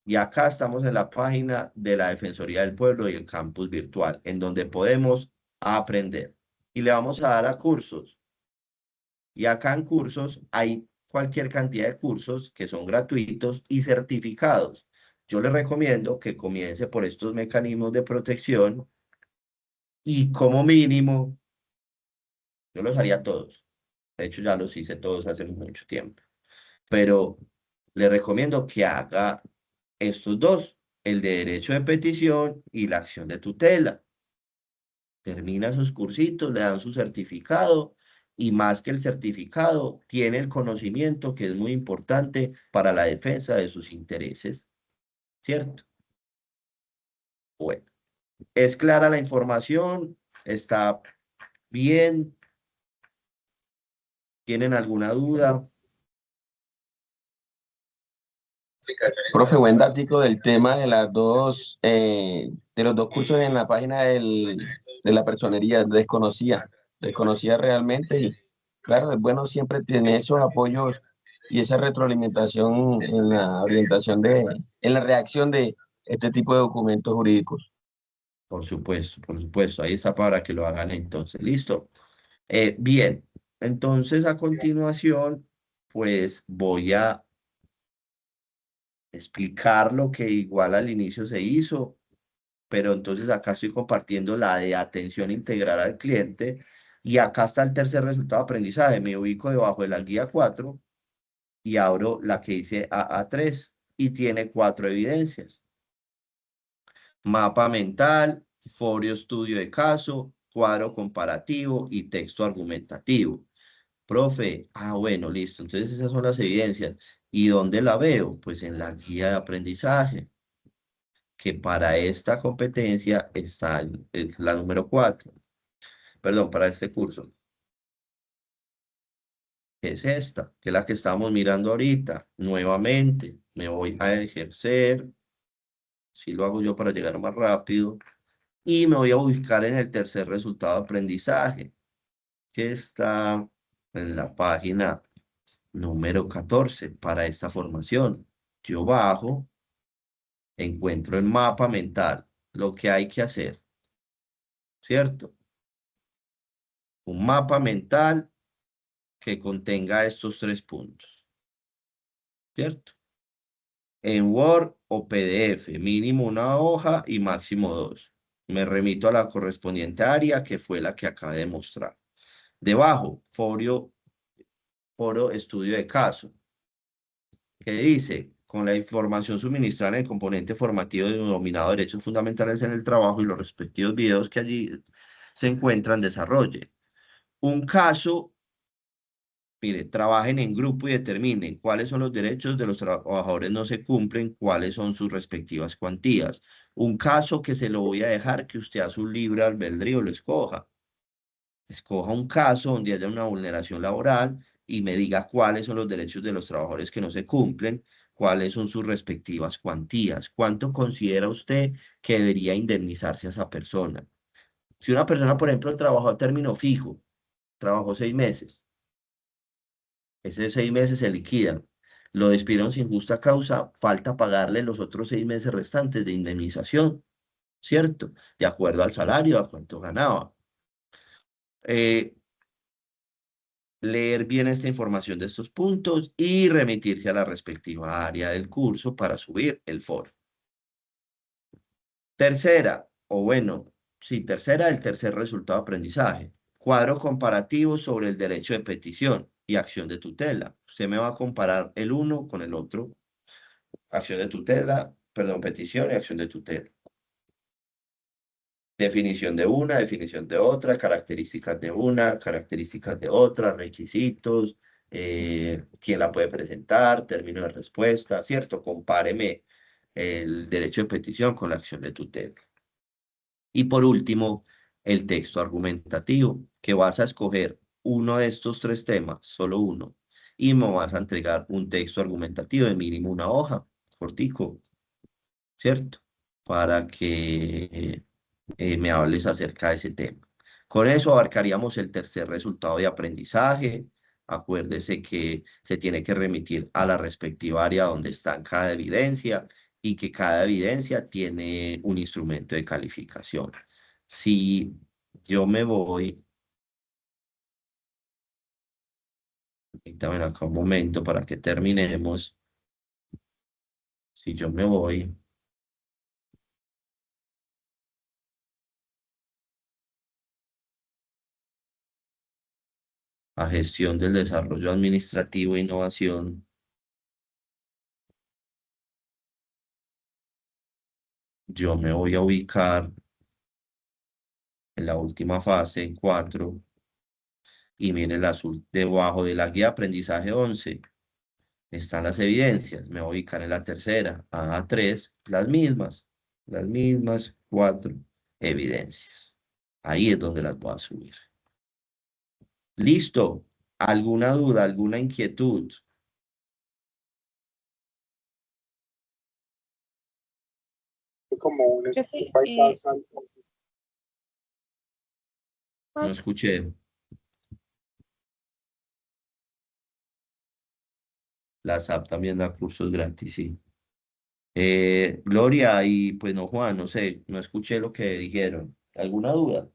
Y acá estamos en la página de la Defensoría del Pueblo y el campus virtual, en donde podemos aprender. Y le vamos a dar a cursos. Y acá en cursos hay cualquier cantidad de cursos que son gratuitos y certificados. Yo le recomiendo que comience por estos mecanismos de protección y como mínimo, yo los haría todos. De hecho, ya los hice todos hace mucho tiempo. Pero le recomiendo que haga estos dos, el de derecho de petición y la acción de tutela. Termina sus cursitos, le dan su certificado y más que el certificado, tiene el conocimiento que es muy importante para la defensa de sus intereses, ¿cierto? Bueno, ¿es clara la información? ¿Está bien? ¿Tienen alguna duda? Profe, buen dato del tema de de los dos cursos en la página de la personería. Desconocía realmente y claro, es bueno siempre tener esos apoyos y esa retroalimentación en la orientación en la reacción de este tipo de documentos jurídicos. Por supuesto, ahí está para que lo hagan entonces, listo. Bien, entonces a continuación, pues voy a explicar lo que igual al inicio se hizo, pero entonces acá estoy compartiendo la de atención integral al cliente y acá está el tercer resultado de aprendizaje. Me ubico debajo de la guía 4 y abro la que dice AA3 y tiene 4 evidencias. Mapa mental, folio estudio de caso, cuadro comparativo y texto argumentativo. Profe, bueno, listo. Entonces esas son las evidencias. ¿Y dónde la veo? Pues en la guía de aprendizaje, que para esta competencia es la número 4. Perdón, para este curso. Es esta, que es la que estamos mirando ahorita. Nuevamente, me voy a ejercer. Si lo hago yo para llegar más rápido. Y me voy a ubicar en el tercer resultado de aprendizaje, que está en la página número 14 para esta formación. Yo bajo, encuentro el mapa mental, lo que hay que hacer, ¿cierto? Un mapa mental que contenga estos 3 puntos, ¿cierto? En Word o PDF, mínimo una hoja y máximo 2. Me remito a la correspondiente área, que fue la que acabé de mostrar. Debajo, foro estudio de caso, que dice, con la información suministrada en el componente formativo denominado Derechos Fundamentales en el Trabajo y los respectivos videos que allí se encuentran, desarrolle un caso. Mire, trabajen en grupo y determinen cuáles son los derechos de los trabajadores no se cumplen, cuáles son sus respectivas cuantías. Un caso que se lo voy a dejar que usted a su libre albedrío lo escoja. Escoja un caso donde haya una vulneración laboral y me diga cuáles son los derechos de los trabajadores que no se cumplen, cuáles son sus respectivas cuantías. ¿Cuánto considera usted que debería indemnizarse a esa persona? Si una persona, por ejemplo, trabajó a término fijo, trabajó 6 meses, esos 6 meses se liquidan, lo despidieron sin justa causa, falta pagarle los otros 6 meses restantes de indemnización, ¿cierto? De acuerdo al salario, a cuánto ganaba. Leer bien esta información de estos puntos y remitirse a la respectiva área del curso para subir el foro. Tercera, el tercer resultado de aprendizaje. Cuadro comparativo sobre el derecho de petición y acción de tutela. Usted me va a comparar el uno con el otro. Petición y acción de tutela. Definición de una, definición de otra, características de una, características de otra, requisitos, quién la puede presentar, término de respuesta, ¿cierto? Compáreme el derecho de petición con la acción de tutela. Y por último, el texto argumentativo, que vas a escoger uno de estos 3 temas, solo uno, y me vas a entregar un texto argumentativo de mínimo una hoja, cortico, ¿cierto? Para que me hables acerca de ese tema. Con eso abarcaríamos el tercer resultado de aprendizaje. Acuérdese que se tiene que remitir a la respectiva área donde está en cada evidencia y que cada evidencia tiene un instrumento de calificación. Si yo me voy, permítame acá un momento para que terminemos. Si yo me voy a gestión del desarrollo administrativo e innovación, yo me voy a ubicar en la última fase, en 4, y miren el azul debajo de la guía de aprendizaje 11. Están las evidencias. Me voy a ubicar en la tercera, A3, las mismas 4 evidencias. Ahí es donde las voy a subir. ¿Listo? ¿Alguna duda, alguna inquietud? Como un bypass. No escuché. La SAP también da cursos gratis, sí. Gloria y pues no, Juan, no sé, no escuché lo que dijeron. ¿Alguna duda?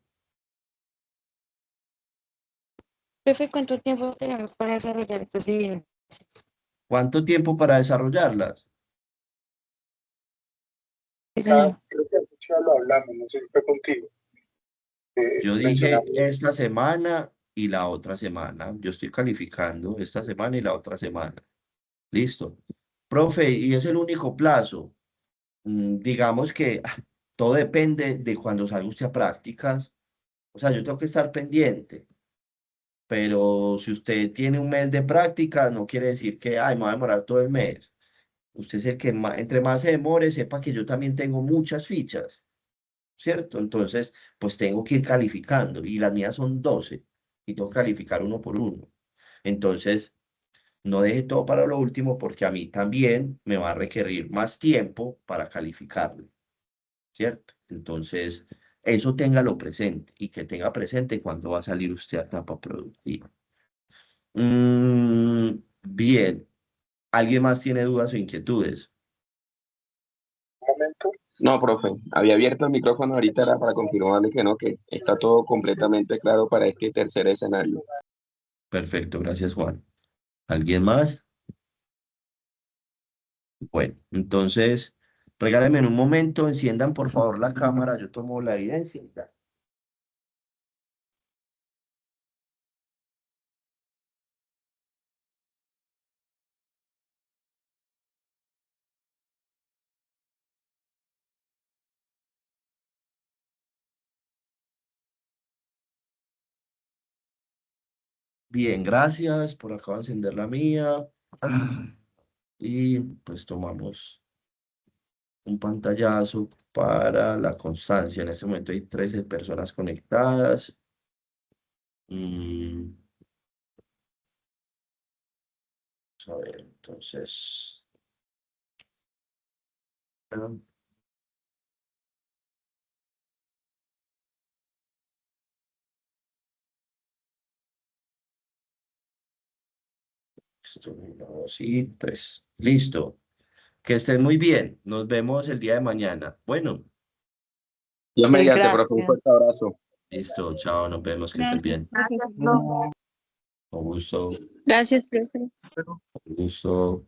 Profe, ¿cuánto tiempo tenemos para desarrollar estas evidencias? ¿Cuánto tiempo para desarrollarlas? Creo que ya lo hablamos, no sé si fue contigo. Yo dije esta semana y la otra semana. Yo estoy calificando esta semana y la otra semana. Listo. Profe, ¿y es el único plazo? Digamos que todo depende de cuando salga usted a prácticas. O sea, yo tengo que estar pendiente. Pero si usted tiene un mes de práctica, no quiere decir que, ay, me va a demorar todo el mes. Usted es el que entre más se demore, sepa que yo también tengo muchas fichas, ¿cierto? Entonces, pues tengo que ir calificando y las mías son 12 y tengo que calificar uno por uno. Entonces, no deje todo para lo último porque a mí también me va a requerir más tiempo para calificarlo, ¿cierto? Entonces, eso téngalo presente y que tenga presente cuándo va a salir usted a etapa productiva. Bien. ¿Alguien más tiene dudas o inquietudes? Un momento. No, profe, había abierto el micrófono ahorita era para confirmarle que no, que está todo completamente claro para este tercer escenario. Perfecto, gracias Juan. ¿Alguien más? Bueno, entonces, regálenme en un momento, enciendan por favor la cámara, yo tomo la evidencia y ya. Bien, gracias. Por acá voy a encender la mía. Y pues tomamos un pantallazo para la constancia. En este momento hay 13 personas conectadas. Vamos a ver, entonces. Esto, 1, 2 y 3. Listo. Que estén muy bien. Nos vemos el día de mañana. Bueno. Dios mediante, profe, un fuerte abrazo. Listo, chao, nos vemos, que estén bien. Gracias, profe. Con gusto. Gracias, profe. Con gusto.